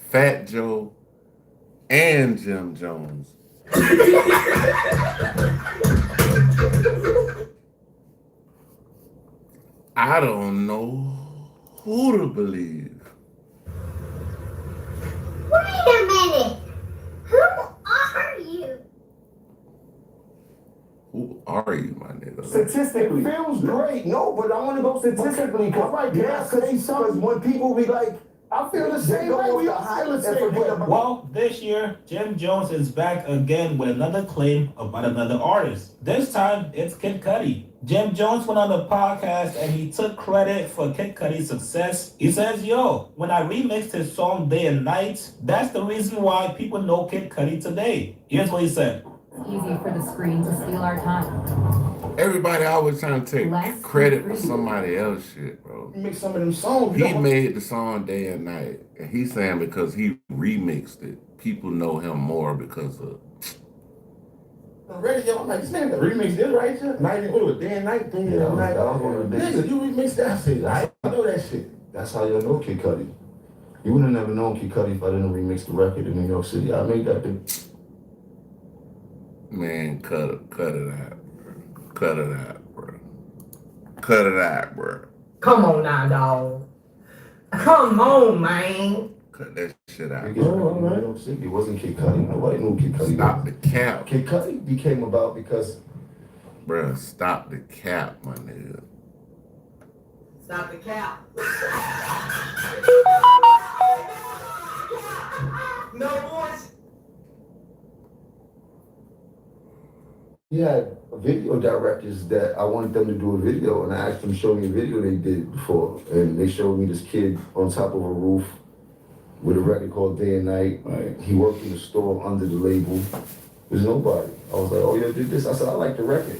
Fat Joe and Jim Jones. I don't know who to believe. Wait a minute. Who are you? Who are you, my nigga? Statistically. It feels great. No, but I want to go statistically. All right, Because when people be like, I feel the same way. We all feel the same way. Well, this year, Jim Jones is back again with another claim about another artist. This time, it's Kid Cudi. Jim Jones went on the podcast and he took credit for Kid Cudi's success. He says, yo, when I remixed his song Day and Night, that's the reason why people know Kid Cudi today. Here's what he said. It's easy for the screen to steal our time. Everybody always trying to take credit for somebody else's shit, bro. Make some of them songs. He made the song Day and Night, and he's saying because he remixed it, people know him more because of. On radio, I'm like, this nigga remix this right here. Night and what, Day and Night thing. Yeah, I'm like, nigga, you remix that shit. I know that shit. That's how y'all know Kid Cudi. You would have never known Kid Cudi if I didn't remix the record in New York City. I made that thing. Man, cut it out, bro. Cut it out, bro. Cut it out, bro. Come on now, dog. Come on, man. Cut that shit out. New York City. It wasn't Kid Cudi. Nobody knew Kid Cudi. Stop the cap. Kid Cudi became about because. Bruh, stop the cap, my nigga. Stop the cap. No voice. He had video directors that I wanted them to do a video, and I asked them to show me a video they did before, and they showed me this kid on top of a roof with a record called Day and Night. Right. He worked in the store under the label. There's nobody. I was like, oh, you did this? I said, I like the record.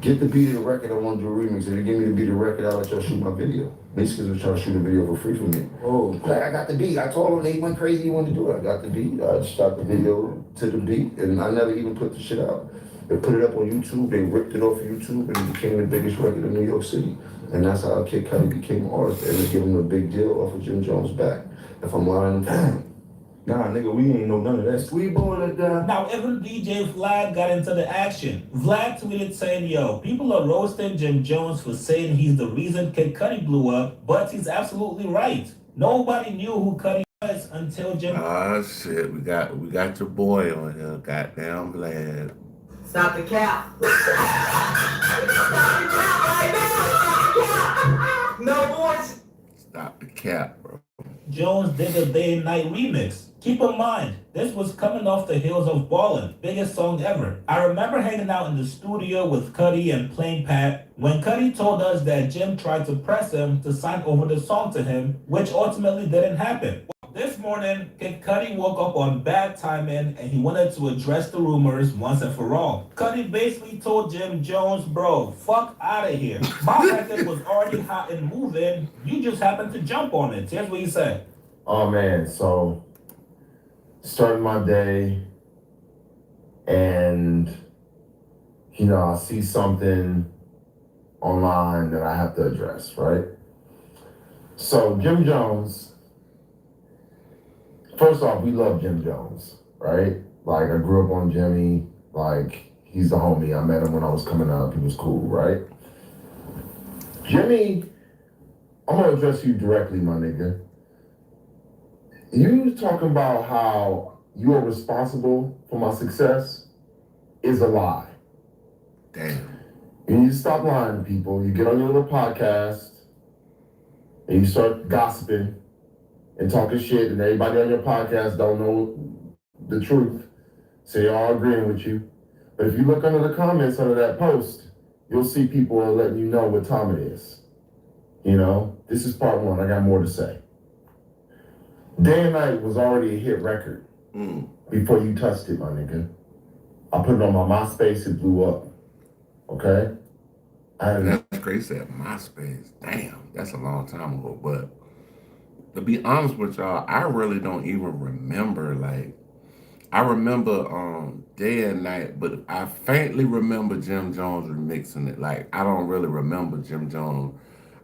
Get the beat of the record, I want to do a remix. If you give me the beat of the record, I'll let y'all shoot my video. Basically, they was trying to shoot a video for free for me. Oh, like, I got the beat. I told them they went crazy, he wanted to do it. I got the beat. I shot the video to the beat, and I never even put the shit out. They put it up on YouTube, they ripped it off of YouTube, and it became the biggest record in New York City. And that's how Kid Cudi became an artist. They was giving him a big deal off of Jim Jones' back. If I'm lying, nah, nigga, we ain't know none of that. We born it down. Now, even DJ Vlad got into the action. Vlad tweeted saying, yo, people are roasting Jim Jones for saying he's the reason Kid Cudi blew up, but he's absolutely right. Nobody knew who Cudi was until Jim... Ah, shit, we got your boy on here, goddamn Vlad. Stop the cap. No voice. Stop the cap, bro. Jones did a Day and Night remix. Keep in mind, this was coming off the heels of Ballin', biggest song ever. I remember hanging out in the studio with Cudi and Plain Pat when Cudi told us that Jim tried to press him to sign over the song to him, which ultimately didn't happen. This morning, Kid Cudi woke up on bad timing and he wanted to address the rumors once and for all. Cudi basically told Jim Jones, bro, fuck out of here. My record was already hot and moving. You just happened to jump on it. Here's what he said. Oh man, so starting my day and I see something online that I have to address, right? So Jim Jones, first off, we love Jim Jones, right? Like, I grew up on Jimmy. Like, He's the homie. I met him when I was coming up. He was cool, right? Jimmy, I'm gonna address you directly, my nigga. You talking about how you are responsible for my success is a lie. Damn. You need to stop lying to people. You get on your little podcast and you start gossiping and talking shit, and everybody on your podcast don't know the truth. So they're all agreeing with you. But if you look under the comments under that post, you'll see people are letting you know what time it is. You know, this is part one. I got more to say. Day and Night was already a hit record before you touched it, my nigga. I put it on my MySpace, it blew up. Okay? That's crazy. That MySpace. Damn, that's a long time ago. But to be honest with y'all, I really don't even remember. Like, I remember Day and Night, but I faintly remember Jim Jones remixing it. Like, I don't really remember Jim Jones.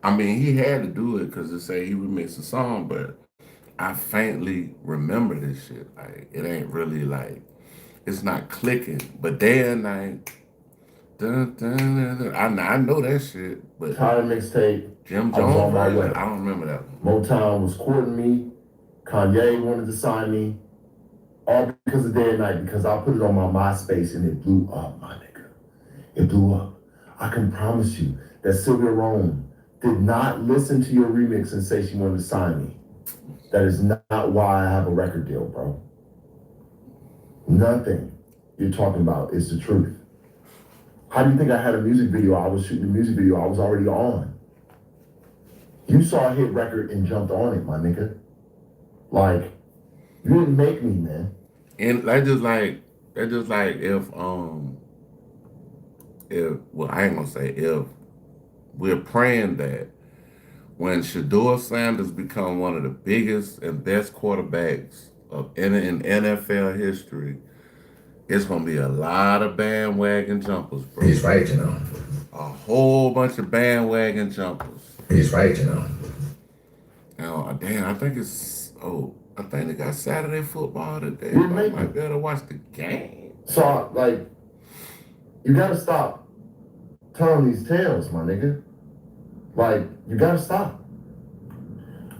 I mean, he had to do it because it say he remixed the song, but I faintly remember this shit. Like, it ain't really like, it's not clicking. But Day and Night, dun, dun, dun, dun, I know that shit. But Tired mixtape. Jim I was Jones on my version, way. I don't remember that one. Motown was courting me. Kanye wanted to sign me. All because of Day and Night, because I put it on my MySpace and it blew up, my nigga. It blew up. I can promise you that Sylvia Rome did not listen to your remix and say she wanted to sign me. That is not why I have a record deal, bro. Nothing you're talking about is the truth. How do you think I had a music video? I was shooting a music video I was already on. You saw a hit record and jumped on it, my nigga. Like, you didn't make me, man. And that's just like if well, I ain't gonna say if, we're praying that when Shador Sanders become one of the biggest and best quarterbacks in NFL history, it's gonna be a lot of bandwagon jumpers, bro. He's right, you know. A whole bunch of bandwagon jumpers. He's right, you know. Now, damn, I think they got Saturday football today. You I make might be able to watch the game. So, like, you gotta stop telling these tales, my nigga. Like, you gotta stop.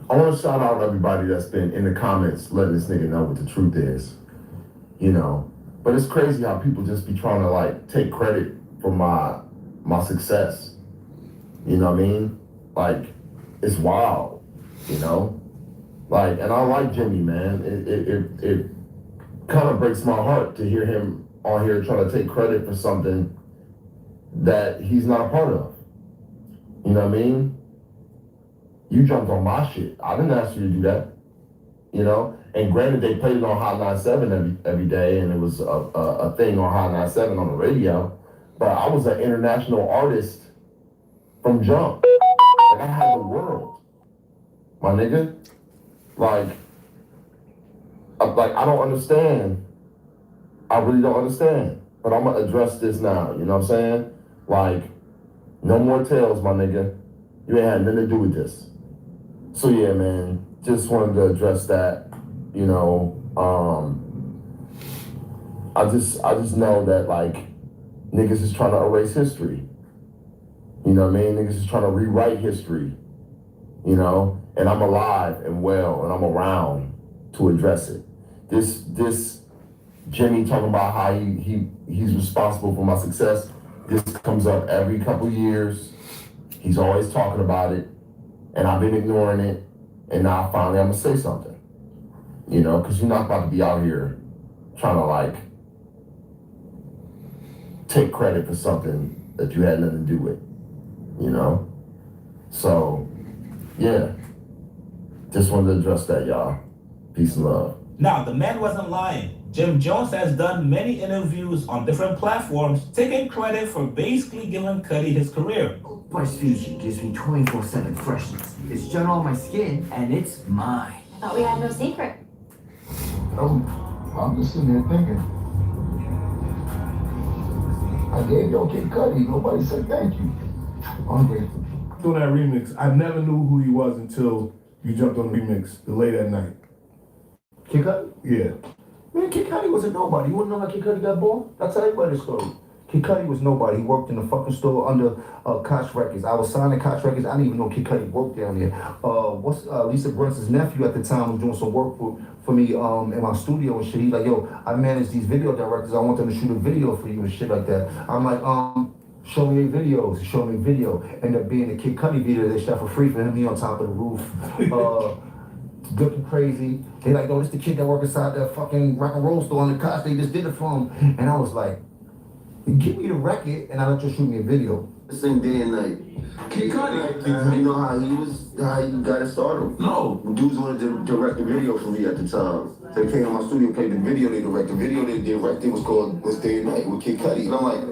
I want to shout out everybody that's been in the comments letting this nigga know what the truth is. You know, but it's crazy how people just be trying to, like, take credit for my success. You know what I mean? Like, it's wild, you know? Like, and I like Jimmy, man. It kind of breaks my heart to hear him on here trying to take credit for something that he's not a part of. You know what I mean? You jumped on my shit. I didn't ask you to do that. You know? And granted, they played it on Hot 97 every day, and it was a thing on Hot 97 on the radio. But I was an international artist from jump. Like, I had the world, my nigga. Like, I don't understand. I really don't understand. But I'm gonna address this now, you know what I'm saying? Like, no more tales, my nigga. You ain't had nothing to do with this. So yeah, man, just wanted to address that, you know. I just know that, like, niggas is trying to erase history. You know what I mean? Niggas is trying to rewrite history, you know? And I'm alive and well, and I'm around to address it. This Jimmy talking about how he's responsible for my success, this comes up every couple years. He's always talking about it, and I've been ignoring it, and now finally I'm gonna say something. You know, because you're not about to be out here trying to, like, take credit for something that you had nothing to do with, you know? So, yeah. Just wanted to address that, y'all. Peace and love. Now, the man wasn't lying. Jim Jones has done many interviews on different platforms, taking credit for basically giving Cudi his career. Fresh Fiji gives me 24/7 freshness. It's just on my skin, and it's mine. I thought we had no secret. I'm just sitting here thinking. I gave your kid Cudi. Nobody said thank you. I'm grateful. Doing that remix, I never knew who he was until you jumped on the remix the late at night. Kid Cudi? Yeah. Man, Kid Cudi wasn't nobody. You wanna know how Kid Cudi got born? I'll tell everybody the story. Kid Cudi was nobody. He worked in a fucking store under Koch Records. I was signing Koch Records. I didn't even know Kid Cudi worked down there. Lisa Brunson's nephew at the time was doing some work for me in my studio and shit. He's like, yo, I manage these video directors. I want them to shoot a video for you and shit like that. I'm like, show me their videos. Show me video. Ended up being a Kid Cudi video they shot for free for him, me on top of the roof. Looking crazy. They like, oh, this the kid that work inside that fucking rock and roll store on the Koch. They just did it for him. And I was like, give me the record and I'll let you shoot me a video. Same day and night. Kid Cudi, you know how he got it started? No. Dudes wanted to direct the video for me at the time. They came to my studio, played the video they directed. The video they directed was called This Day and Night with Kid Cudi. And I'm like,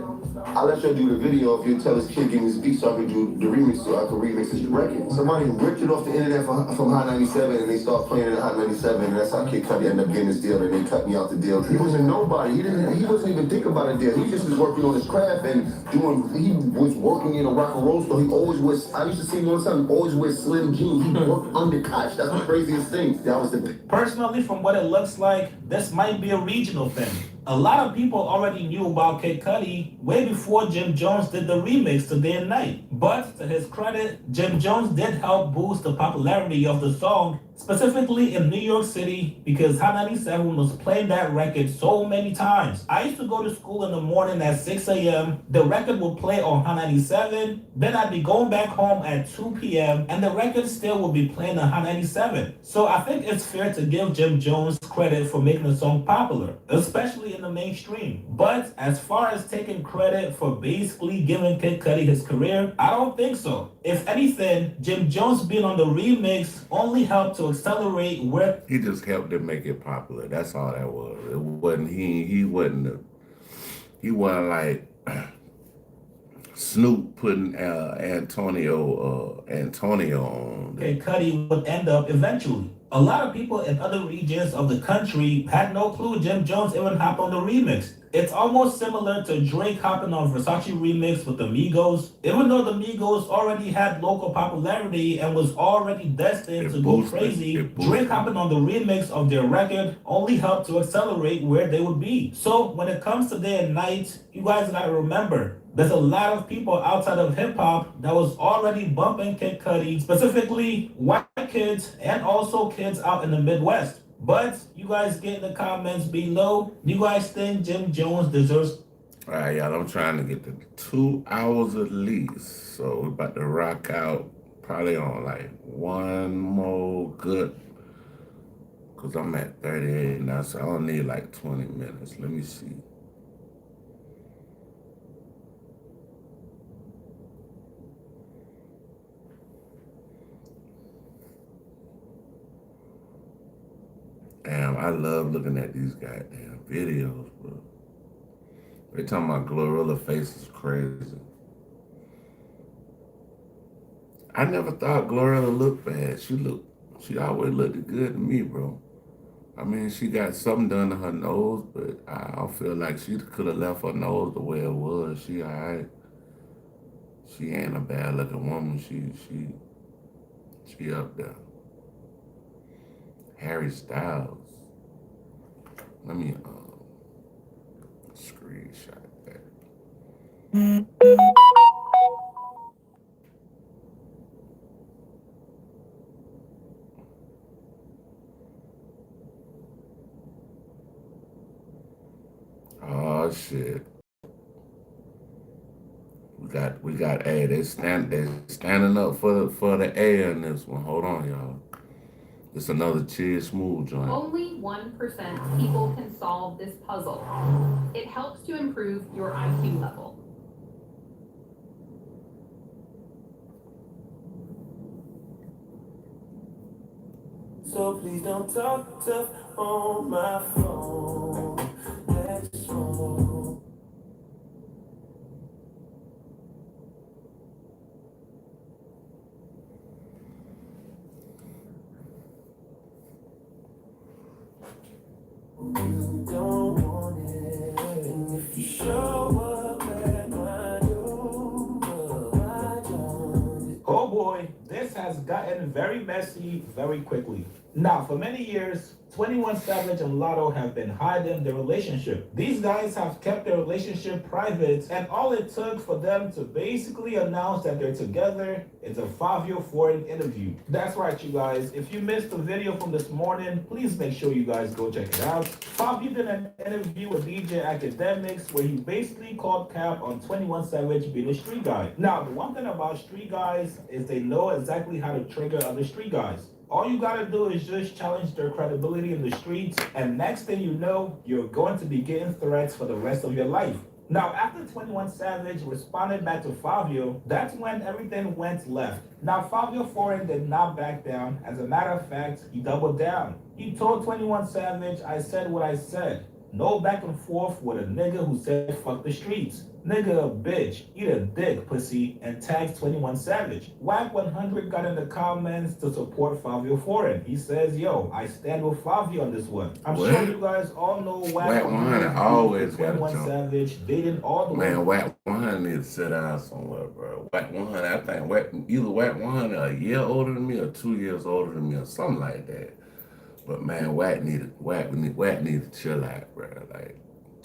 I'll let you do the video if you tell this kid give me this beat so I can do the remix so I can remix this record. Somebody ripped it off the internet from Hot 97 and they start playing it at Hot 97 and that's how Kid Cudi ended up getting this deal and they cut me out the deal. He wasn't nobody. He wasn't even thinking about a deal. He just was working on his craft and he was working in a rock and roll store. He always was, I used to see him all the time, always wear slim jeans. He worked under Koch. That's the craziest thing. That was the... Personally, from what it looks like, this might be a regional thing. A lot of people already knew about Kid Cudi way before Jim Jones did the remix to Day and Night. But to his credit, Jim Jones did help boost the popularity of the song, specifically in New York City, because Hot 97 was playing that record so many times. I used to go to school in the morning at 6 a.m. The record would play on Hot 97, then I'd be going back home at 2 p.m. and the record still would be playing on Hot 97. So I think it's fair to give Jim Jones credit for making the song popular, especially in the mainstream. But as far as taking credit for basically giving Kid Cudi his career, I don't think so. If anything, Jim Jones being on the remix only helped to accelerate where... He just helped them make it popular. That's all that was. It wasn't, he wasn't like Snoop putting Antonio on. Kid Cudi would end up eventually. A lot of people in other regions of the country had no clue Jim Jones even hopped on the remix. It's almost similar to Drake hopping on Versace remix with the Migos. Even though the Migos already had local popularity and was already destined to go crazy, Drake hopping on the remix of their record only helped to accelerate where they would be. So when it comes to Day and Night, you guys gotta remember, there's a lot of people outside of hip-hop that was already bumping Kid Cudi, specifically white kids and also kids out in the Midwest. But you guys get in the comments below, you guys think Jim Jones deserves... All right, y'all, I'm trying to get to 2 hours at least. So we're about to rock out probably on like one more good, because I'm at 38 now, so I don't need like 20 minutes. Let me see. Damn, I love looking at these goddamn videos, bro. They talking about Glorilla face is crazy. I never thought Glorilla looked bad. She always looked good to me, bro. I mean, she got something done to her nose, but I feel like she could have left her nose the way it was. She all right. She ain't a bad looking woman. She up there. Harry Styles. Let me screenshot that. Oh shit. We got A. They standing up for the A in this one. Hold on, y'all. It's another Chill Smooth joint. Only 1% people can solve this puzzle. It helps to improve your IQ level. So please don't talk tough on my phone. That's all. You don't want it, and if you show up at my door, Oh boy, this has gotten very messy very quickly. Now, for many years, 21 Savage and Lotto have been hiding their relationship. These guys have kept their relationship private, and all it took for them to basically announce that they're together is a 5-year foreign interview. That's right, you guys. If you missed the video from this morning, please make sure you guys go check it out. Fabio did an interview with DJ Academics where he basically called cap on 21 Savage being a street guy. Now, the one thing about street guys is they know exactly how to trigger other street guys. All you gotta do is just challenge their credibility in the streets, and next thing you know, you're going to be getting threats for the rest of your life. Now, after 21 Savage responded back to Fabio, that's when everything went left. Now, Fabio Foreign did not back down. As a matter of fact, he doubled down. He told 21 Savage, I said what I said. No back and forth with a nigga who said fuck the streets. Nigga a bitch, eat a dick, pussy, and tags 21 Savage. Whack 100 got in the comments to support Fabio Foreign. He says, yo, I stand with Fabio on this one. I'm sure you guys all know Whack 100 always got 21 Savage. They didn't all the way. Man, Whack 100 need to sit down somewhere, bro. Whack 100, I think either Whack 100 a year older than me or 2 years older than me or something like that. But man, Whack need to chill out, bro. Like,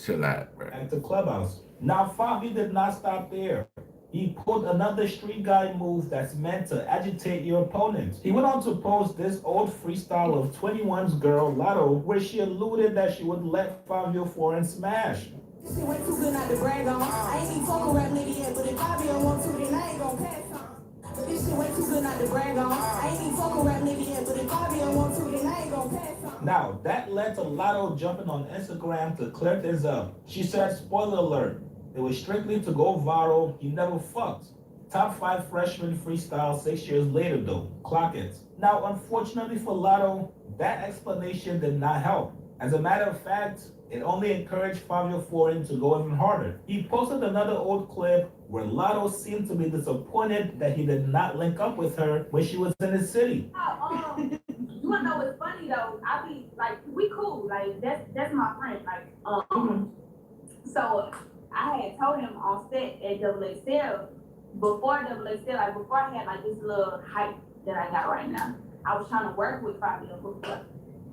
chill out, bro. At the clubhouse. Now, Fabio did not stop there. He pulled another street guy move that's meant to agitate your opponent. He went on to post this old freestyle of 21's girl, Lotto, where she alluded that she would let Fabio Foreign smash. This shit way too good not to brag on. I ain't even fuck a rap nigga yet, but if Fabio want to, then I ain't gonna pass on. But this shit way too good not to brag on. I ain't even fuck a rap nigga yet, but if Fabio want to, then I ain't gonna pass on. Now, that led to Lotto jumping on Instagram to clear things up. She said, spoiler alert, it was strictly to go viral. He never fucked. Top 5 freshman freestyle 6 years later though. Clock it. Now, unfortunately for Lotto, that explanation did not help. As a matter of fact, it only encouraged Fabio Foreign to go even harder. He posted another old clip where Lotto seemed to be disappointed that he did not link up with her when she was in his city. You wanna know what's funny though? I be like, we cool, like that's my friend. Like, so I had told him on set at XXL, before XXL, like before I had like this little hype that I got right now, I was trying to work with Fabio before.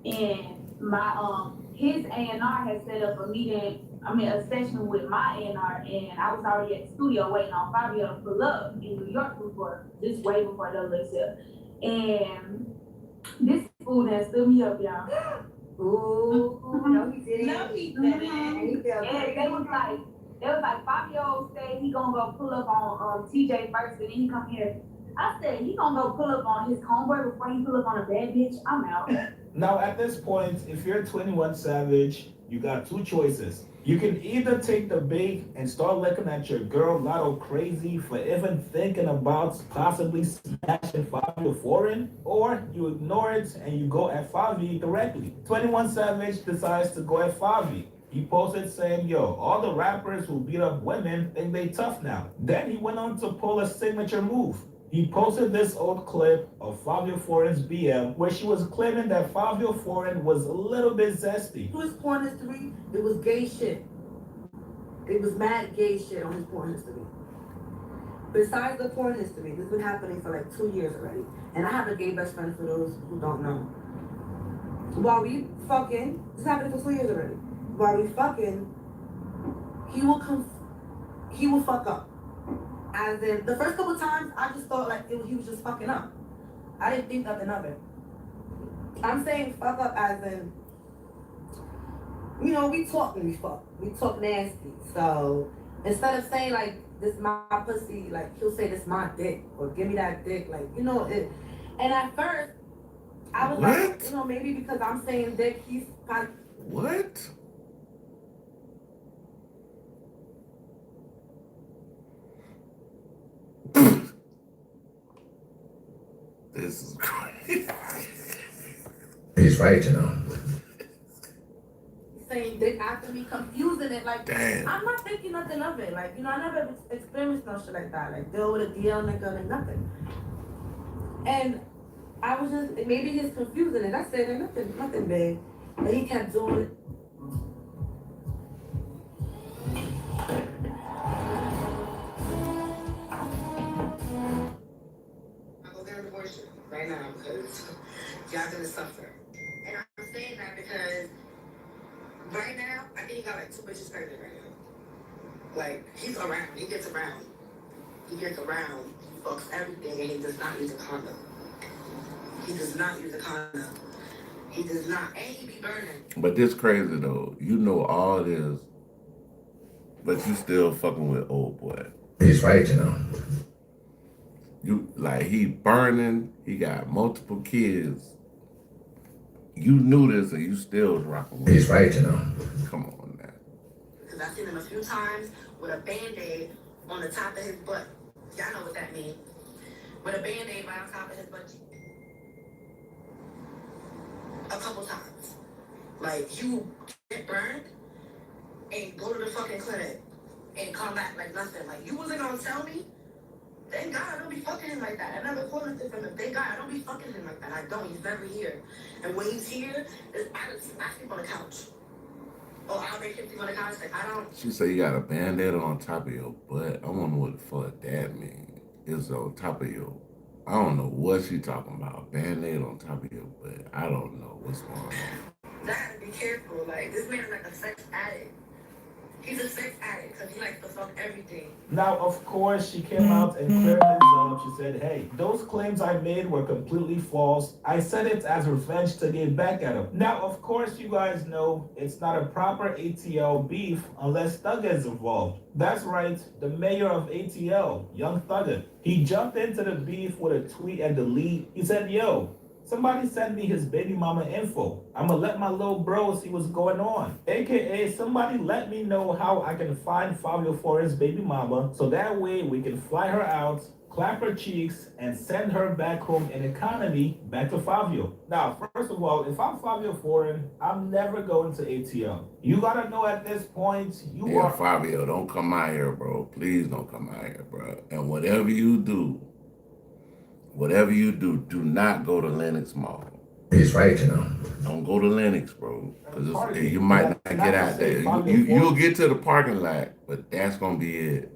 And my his A&R had set up a meeting, a session with my A&R, and I was already at the studio waiting on Fabio to pull up in New York before, just way before XXL. And this fool that stood me up, y'all. Ooh, no, he didn't. No, he didn't. And they was like, Fabio said he gonna go pull up on TJ first, and then he come here. I said, he gonna go pull up on his homeboy before he pull up on a bad bitch? I'm out. Now, at this point, if you're 21 Savage, you got two choices. You can either take the bait and start looking at your girl Lotto crazy for even thinking about possibly smashing Fabio Foreign, or you ignore it and you go at Fabio directly. 21 Savage decides to go at Fabio. He posted saying, yo, all the rappers who beat up women think they tough now. Then he went on to pull a signature move. He posted this old clip of Fabio Foreign's BM where she was claiming that Fabio Foreign was a little bit zesty. To his porn history, it was gay shit. It was mad gay shit on his porn history. Besides the porn history, this has been happening for like 2 years already. And I have a gay best friend for those who don't know. While we fucking, this happened for 2 years already. While we fucking, he will fuck up. As in, the first couple times, I just thought like he was just fucking up. I didn't think nothing of it. I'm saying fuck up as in, we talk when we fuck. We talk nasty. So instead of saying like, this my pussy, like he'll say this my dick or give me that dick, like, it. And at first, I was like, maybe because I'm saying dick, he's probably. What? This is crazy. He's right, Saying dick after me, confusing it, like, damn. I'm not thinking nothing of it. Like, I never experienced no shit like that. Like, deal with a DL nigga, like nothing. And I was just, maybe he's confusing it. I said, nothing big. But he kept doing it. Right now, because y'all gonna suffer. he got like 2 bitches pregnant right now. Like, he's around. He gets around. He gets around. He fucks everything, and he does not use a condom. He does not use a condom. He does not. And he be burning. But this crazy though. You know all this, but you still fucking with old boy. He's right, you know. You like he burning. He got multiple kids. You knew this, and you still was rocking with him. He's right, you know. Come on now. Because I've seen him a few times with a Band-Aid on the top of his butt. Y'all know what that means. With a Band-Aid right on top of his butt. A couple times. Like, you get burned and go to the fucking clinic and come back like nothing. Like, you wasn't gonna tell me? Thank God I don't be fucking him like that. I never called him from him. Thank God I don't be fucking him like that. I don't. He's never here. And when he's here, I sleep on the couch. Oh, I'll make him sleep on the couch. Like, I don't. She said you got a Band-Aid on top of your butt. I wonder what the fuck that means. It's on top of your... I don't know what she talking about. Band-Aid on top of your butt. I don't know what's going on. I gotta be careful. Like, this man is like a sex addict. He's a sex addict because he likes to fuck everything. Now, of course, she came out and cleared things up. She said, hey, those claims I made were completely false. I said it as revenge to get back at him. Now, of course, you guys know it's not a proper ATL beef unless Thugger is involved. That's right, the mayor of ATL, Young Thugger. He jumped into the beef with a tweet and delete. He said, yo, somebody send me his baby mama info. I'ma let my little bro see what's going on. AKA, somebody let me know how I can find Fabio Foreign's baby mama so that way we can fly her out, clap her cheeks, and send her back home in economy back to Fabio. Now, first of all, if I'm Fabio Foreign, I'm never going to ATL. You gotta know at this point, you are... Fabio, don't come out here, bro. Please don't come out here, bro. And whatever you do, do not go to Lenox Mall. He's right, you know. Don't go to Lenox, bro. Because you might not get out there. You'll get to the parking lot, but that's going to be it.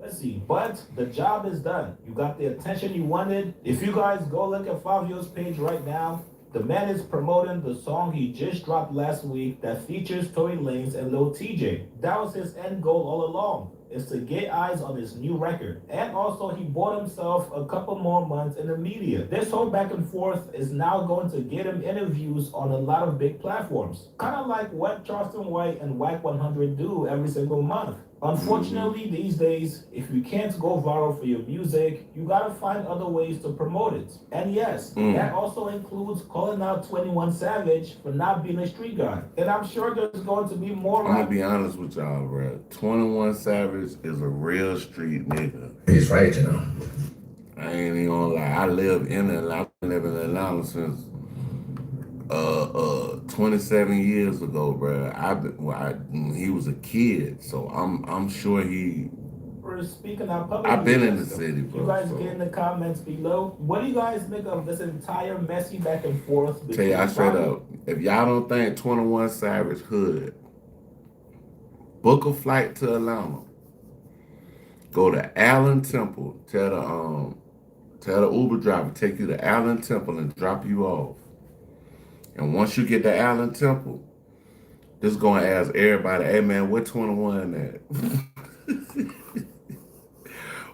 Let's see, but the job is done. You got the attention you wanted. If you guys go look at Fabio's page right now, the man is promoting the song he just dropped last week that features Tory Lanez and Lil TJ. That was his end goal all along, is to get eyes on his new record. And also he bought himself a couple more months in the media. This whole back and forth is now going to get him interviews on a lot of big platforms. Kind of like what Charleston White and Whack 100 do every single month. Unfortunately, these days, if you can't go viral for your music, you gotta find other ways to promote it. And yes, that also includes calling out 21 Savage for not being a street guy. And I'm sure there's going to be more... I'm gonna be honest with y'all, bro. 21 Savage is a real street nigga. He's right, you know. I ain't even gonna lie. I live in Atlanta. I live in Atlanta since 27 years ago, bro. He was a kid, so I'm sure he... For speaking out publicly, I've been in the city, bro. You guys get in the comments below. What do you guys make of this entire messy back and forth? Tell y'all straight up, if y'all don't think 21 Savage hood, book a flight to Atlanta. Go to Allen Temple. Tell the Uber driver take you to Allen Temple and drop you off. And once you get to Allen Temple, just gonna ask everybody, hey man, where 21 at?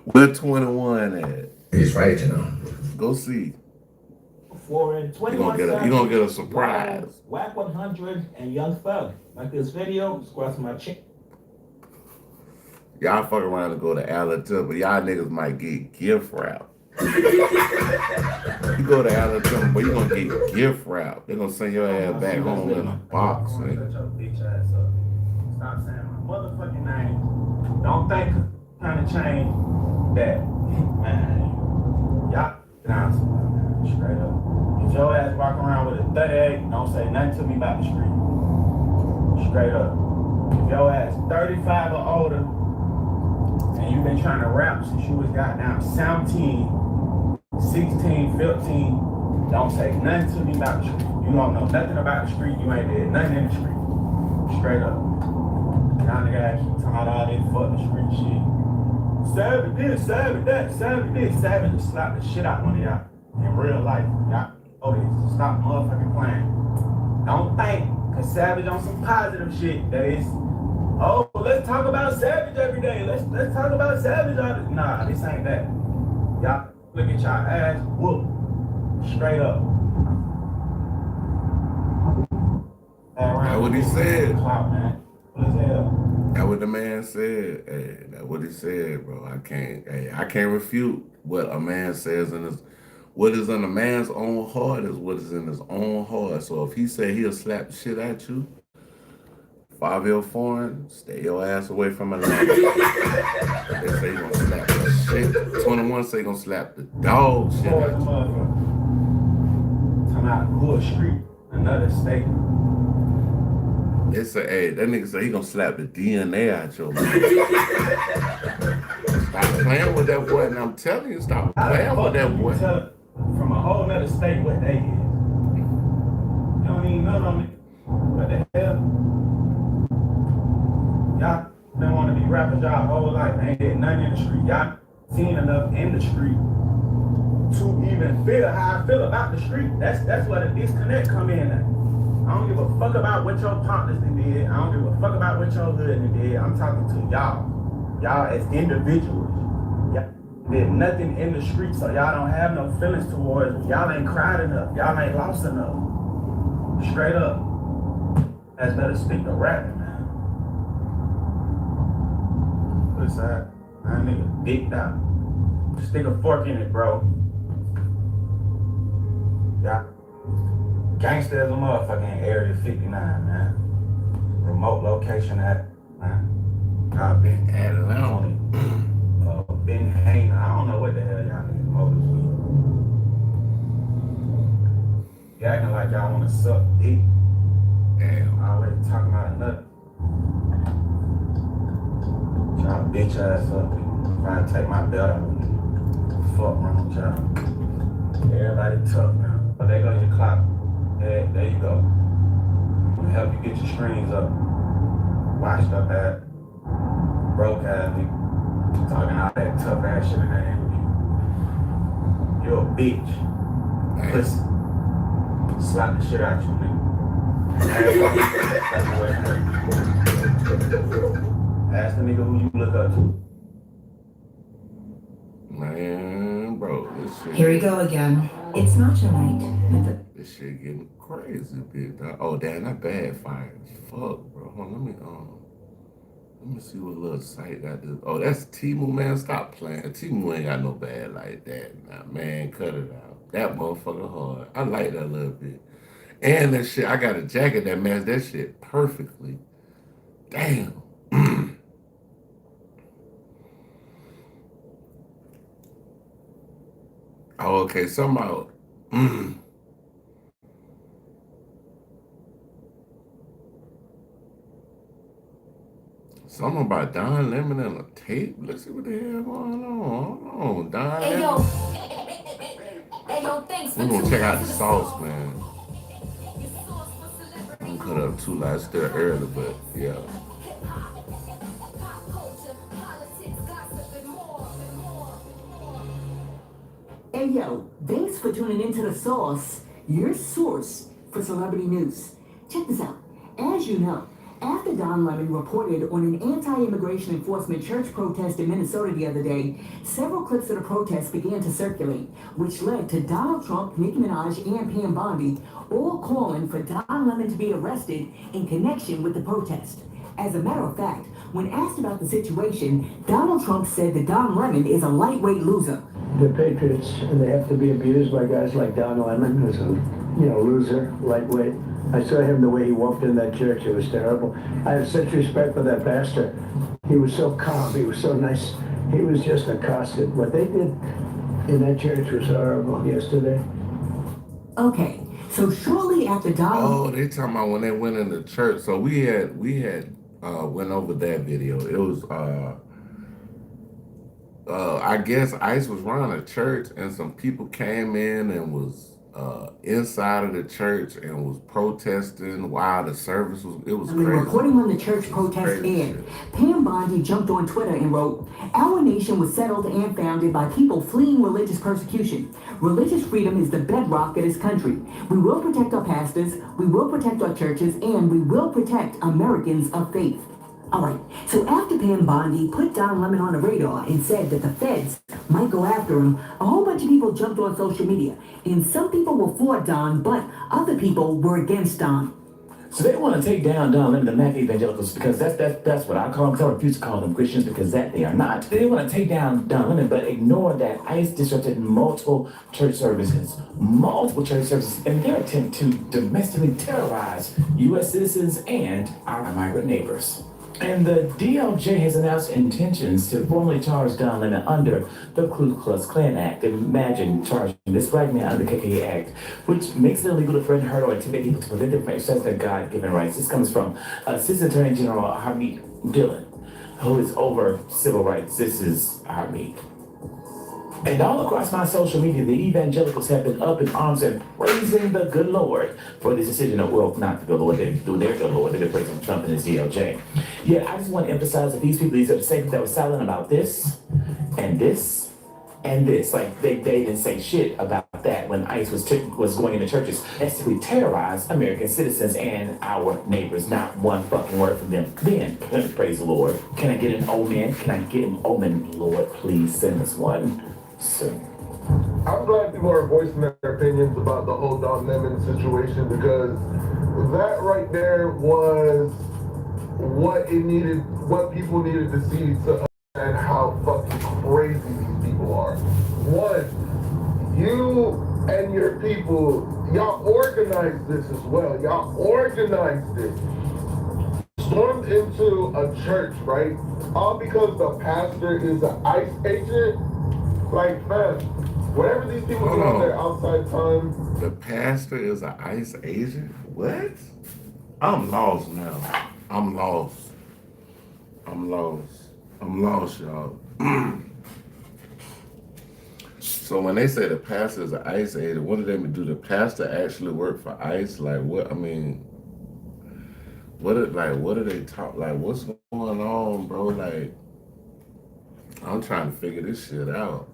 Where 21 at? He's right, you know. Go see. You're gonna get a surprise. Whack 100 and Young Thug. Like this video, scratch my chin. Y'all fuck around and go to Allen Temple. Y'all niggas might get gift wrap. You go to Allen Temple, but you gonna get gift wrap. They're gonna send your ass back home in a box, man. Stop saying my motherfucking name. Don't think kind of change that. Man, y'all down somewhere, straight up. If your ass walk around with a 38, don't say nothing to me about the street. Straight up. If your ass 35 or older, and you've been trying to rap since you was goddamn 17, 16, 15, don't say nothing to me about the street. You don't know nothing about the street, you ain't did nothing in the street. Straight up. Y'all niggas keep talking about all this fucking street shit. Savage this, savage that, savage this. Savage to slap the shit out of one of y'all in real life. Y'all, oh, this. Stop motherfucking playing. Don't think Cause Savage on some positive shit that is, oh, let's talk about Savage every day. Let's talk about Savage all the, nah, this ain't that. Y'all look at y'all ass whoop. Straight up. That's what he said. Clout, man. What is hell? That's what the man said. Hey, that's what he said, bro. I can't refute what a man says in his. What is in a man's own heart is what is in his own heart. So if he say he'll slap the shit at you, 5L foreign, stay your ass away from Atlanta. They say he gonna slap the shit. 21 say he gonna slap the dog shit at you. Come out of Bull Street, another state. They say, hey, that nigga say he gonna slap the DNA out your man. Stop playing with that boy, and I'm telling you, stop playing with that boy. From a whole nother state what they is. You don't even know them. What the hell? Y'all don't want to be rappers y'all whole life. Ain't did nothing in the street. Y'all seen enough in the street to even feel how I feel about the street. That's where the disconnect come in at. I don't give a fuck about what your partners did. I don't give a fuck about what your hood did. I'm talking to y'all. Y'all as individuals. Y'all did nothing in the street, so y'all don't have no feelings towards it. Y'all ain't cried enough. Y'all ain't lost enough. Straight up. That's better speak to rapping, man. What's that? That nigga dicked out. Stick a fork in it, bro. Yeah. Gangsters a motherfucking Area 59, man. Remote location at, man. I've been at Atlanta. Been hanging. I don't know what the hell y'all niggas motives with. Y'all acting like y'all want to suck dick. Damn. Already talking about a nut. Y'all bitch ass up. Trying to take my belt out of me. Fuck wrong with y'all. Everybody tough now. But they go your clock. There you go. Gonna help you get your strings up. Washed up at broke ass nigga. Talking all that tough ass shit in that interview. You're a bitch. Pussy. Slap the shit out you, nigga. Ask the nigga who you look up to. Man, bro, this shit. Here we go again. It's nacho night. This shit getting crazy, bitch. Oh, damn, that bad fire. Fuck, bro. Hold on, let me see what little site got this. Oh, that's Timu, man. Stop playing. Timu ain't got no bad like that. Nah, man, cut it out. That motherfucker hard. I like that a little bit. And that shit, I got a jacket that matches that shit perfectly. Damn. Oh, okay, somehow. Something about Don Lemon and a tape. Let's see what the hell going on. Hold on, Don Hey, Lemon. yo. Hey, yo, thanks for We're gonna tuning check out into the the sauce, man. I'm cut up too late, still early, but yeah. Hey yo, thanks for tuning into The Source, your source for celebrity news. Check this out. As you know, after Don Lemon reported on an anti-immigration enforcement church protest in Minnesota the other day, several clips of the protest began to circulate, which led to Donald Trump, Nicki Minaj, and Pam Bondi all calling for Don Lemon to be arrested in connection with the protest. As a matter of fact, when asked about the situation, Donald Trump said that Don Lemon is a lightweight loser. The Patriots, and they have to be abused by guys like Don Lemon, who's a loser, lightweight. I saw him the way he walked in that church. It was terrible. I have such respect for that pastor. He was so calm. He was so nice. He was just accosted. What they did in that church was horrible yesterday. Okay, so shortly after Donald... Oh, they talking about when they went in the church. So we had went over that video. It was I guess ICE was running a church and some people came in and was inside of the church and was protesting while the service was. It was I mean, crazy. reporting on the church protest aired, Pam Bondi jumped on Twitter and wrote, "Our nation was settled and founded by people fleeing religious persecution. Religious freedom is the bedrock of this country. We will protect our pastors, we will protect our churches, and we will protect Americans of faith." All right, so after Pam Bondi put Don Lemon on the radar and said that the feds might go after him, a whole bunch of people jumped on social media. And some people were for Don, but other people were against Don. So they want to take down Don Lemon, the MAC evangelicals, because that's what I call them. I refuse to call them Christians because that they are not. They want to take down Don Lemon, but ignore that ICE disrupted multiple church services, and their attempt to domestically terrorize U.S. citizens and our migrant neighbors. And the DOJ has announced intentions to formally charge Don Lemon under the Ku Klux Klan Act. Imagine charging this black man under the KKK Act, which makes it illegal to threaten, hurt, or intimidate people to prevent them from exercising their God-given rights. This comes from Assistant Attorney General Harmeet Dillon, who is over civil rights. This is Harmeet. And all across my social media, the evangelicals have been up in arms and praising the good Lord for this decision. Well, not the good Lord, they're their good Lord. They're praising Trump and his DOJ. Yeah, I just want to emphasize that these are the same people that were silent about this, and this, and this. Like, they didn't say shit about that when ICE was going into churches, basically terrorize American citizens and our neighbors. Not one fucking word from them. Then, praise the Lord. Can I get an amen? Can I get an amen, Lord? Please send us one. So, I'm glad people are voicing their opinions about the whole Don Lemon situation, because that right there was what people needed to see and how fucking crazy these people are. One, you and your people, y'all organized this as well. Y'all organized it. Stormed into a church, right? All because the pastor is an ICE agent. Like, man, whatever these people do on their outside time. The pastor is an ICE agent? What? I'm lost now. I'm lost, y'all. So when they say the pastor is an ICE agent, what do they do? The pastor actually work for ICE? Like, what? I mean, what do they talk? Like, what's going on, bro? Like, I'm trying to figure this shit out.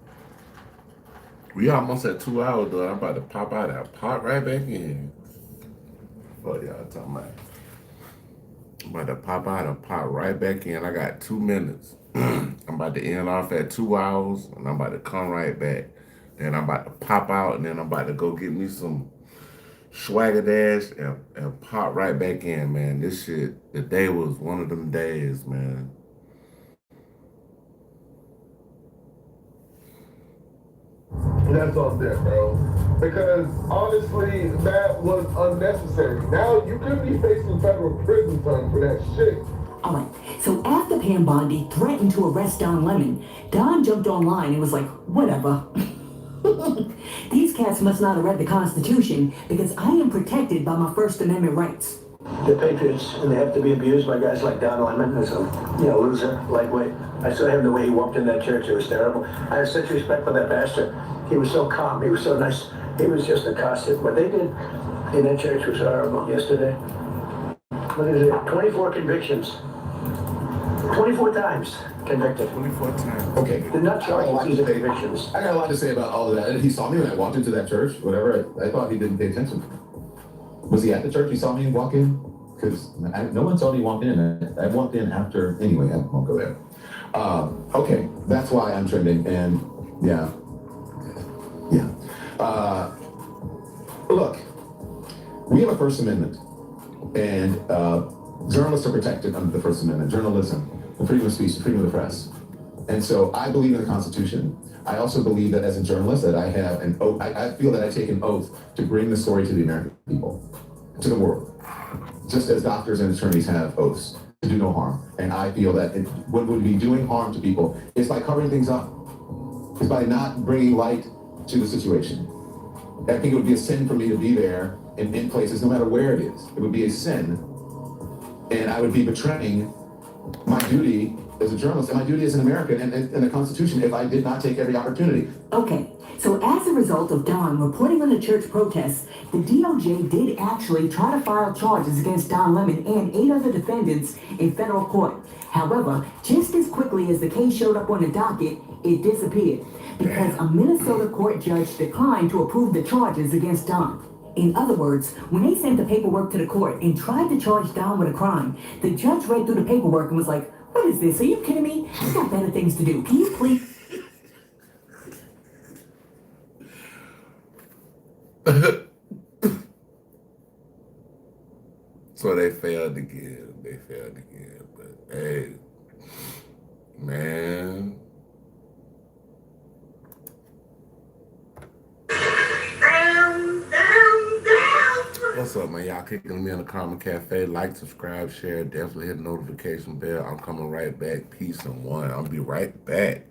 We almost at 2 hours, though. I'm about to pop out and pop right back in. What y'all talking about? I'm about to pop out and pop right back in. I got 2 minutes. I'm about to end off at 2 hours, and I'm about to come right back. Then I'm about to pop out, and then I'm about to go get me some swagger dash and pop right back in, man. This shit, the day was one of them days, man. That's on there, bro. Because honestly, that was unnecessary. Now you could be facing federal prison time for that shit. All right, so after Pam Bondi threatened to arrest Don Lemon, Don jumped online and was like, whatever. These cats must not have read the Constitution because I am protected by my First Amendment rights. They're patriots, and they have to be abused by guys like Don Lemon, who's a loser, lightweight. I saw him the way he walked in that church. It was terrible. I have such respect for that pastor. He was so calm. He was so nice. He was just accosted. What they did in that church was horrible yesterday. What is it? 24 convictions. 24 times convicted. 24 times. Okay. They're not charging these convictions. I got a lot to say about all of that. And he saw me when I walked into that church, whatever. I thought he didn't pay attention. Was he at the church? He saw me walk in? Because no one saw me walk in. I walked in after. Anyway, I won't go there. Okay, that's why I'm trending. And yeah. Look, we have a First Amendment, and journalists are protected under the First Amendment. Journalism, the freedom of speech, the freedom of the press. And so I believe in the Constitution. I also believe that as a journalist that I have an oath, I feel that I take an oath to bring the story to the American people, to the world, just as doctors and attorneys have oaths to do no harm. And I feel that what would be doing harm to people is by covering things up, is by not bringing light to the situation. I think it would be a sin for me to be there in places, no matter where it is. It would be a sin, and I would be betraying my duty as a journalist and my duty as an American and the Constitution if I did not take every opportunity. Okay, so as a result of Don reporting on the church protests, the DOJ did actually try to file charges against Don Lemon and 8 other defendants in federal court. However, just as quickly as the case showed up on the docket, it disappeared because a Minnesota court judge declined to approve the charges against Don. In other words, when they sent the paperwork to the court and tried to charge Don with a crime, the judge read through the paperwork and was like, "What is this? Are you kidding me? I've got better things to do. Can you please?" So they failed again. They failed again. But hey, man. What's up, man? Y'all kicking me in the Karma Cafe. Like, subscribe, share. Definitely hit the notification bell. I'm coming right back. Peace and one. I'll be right back.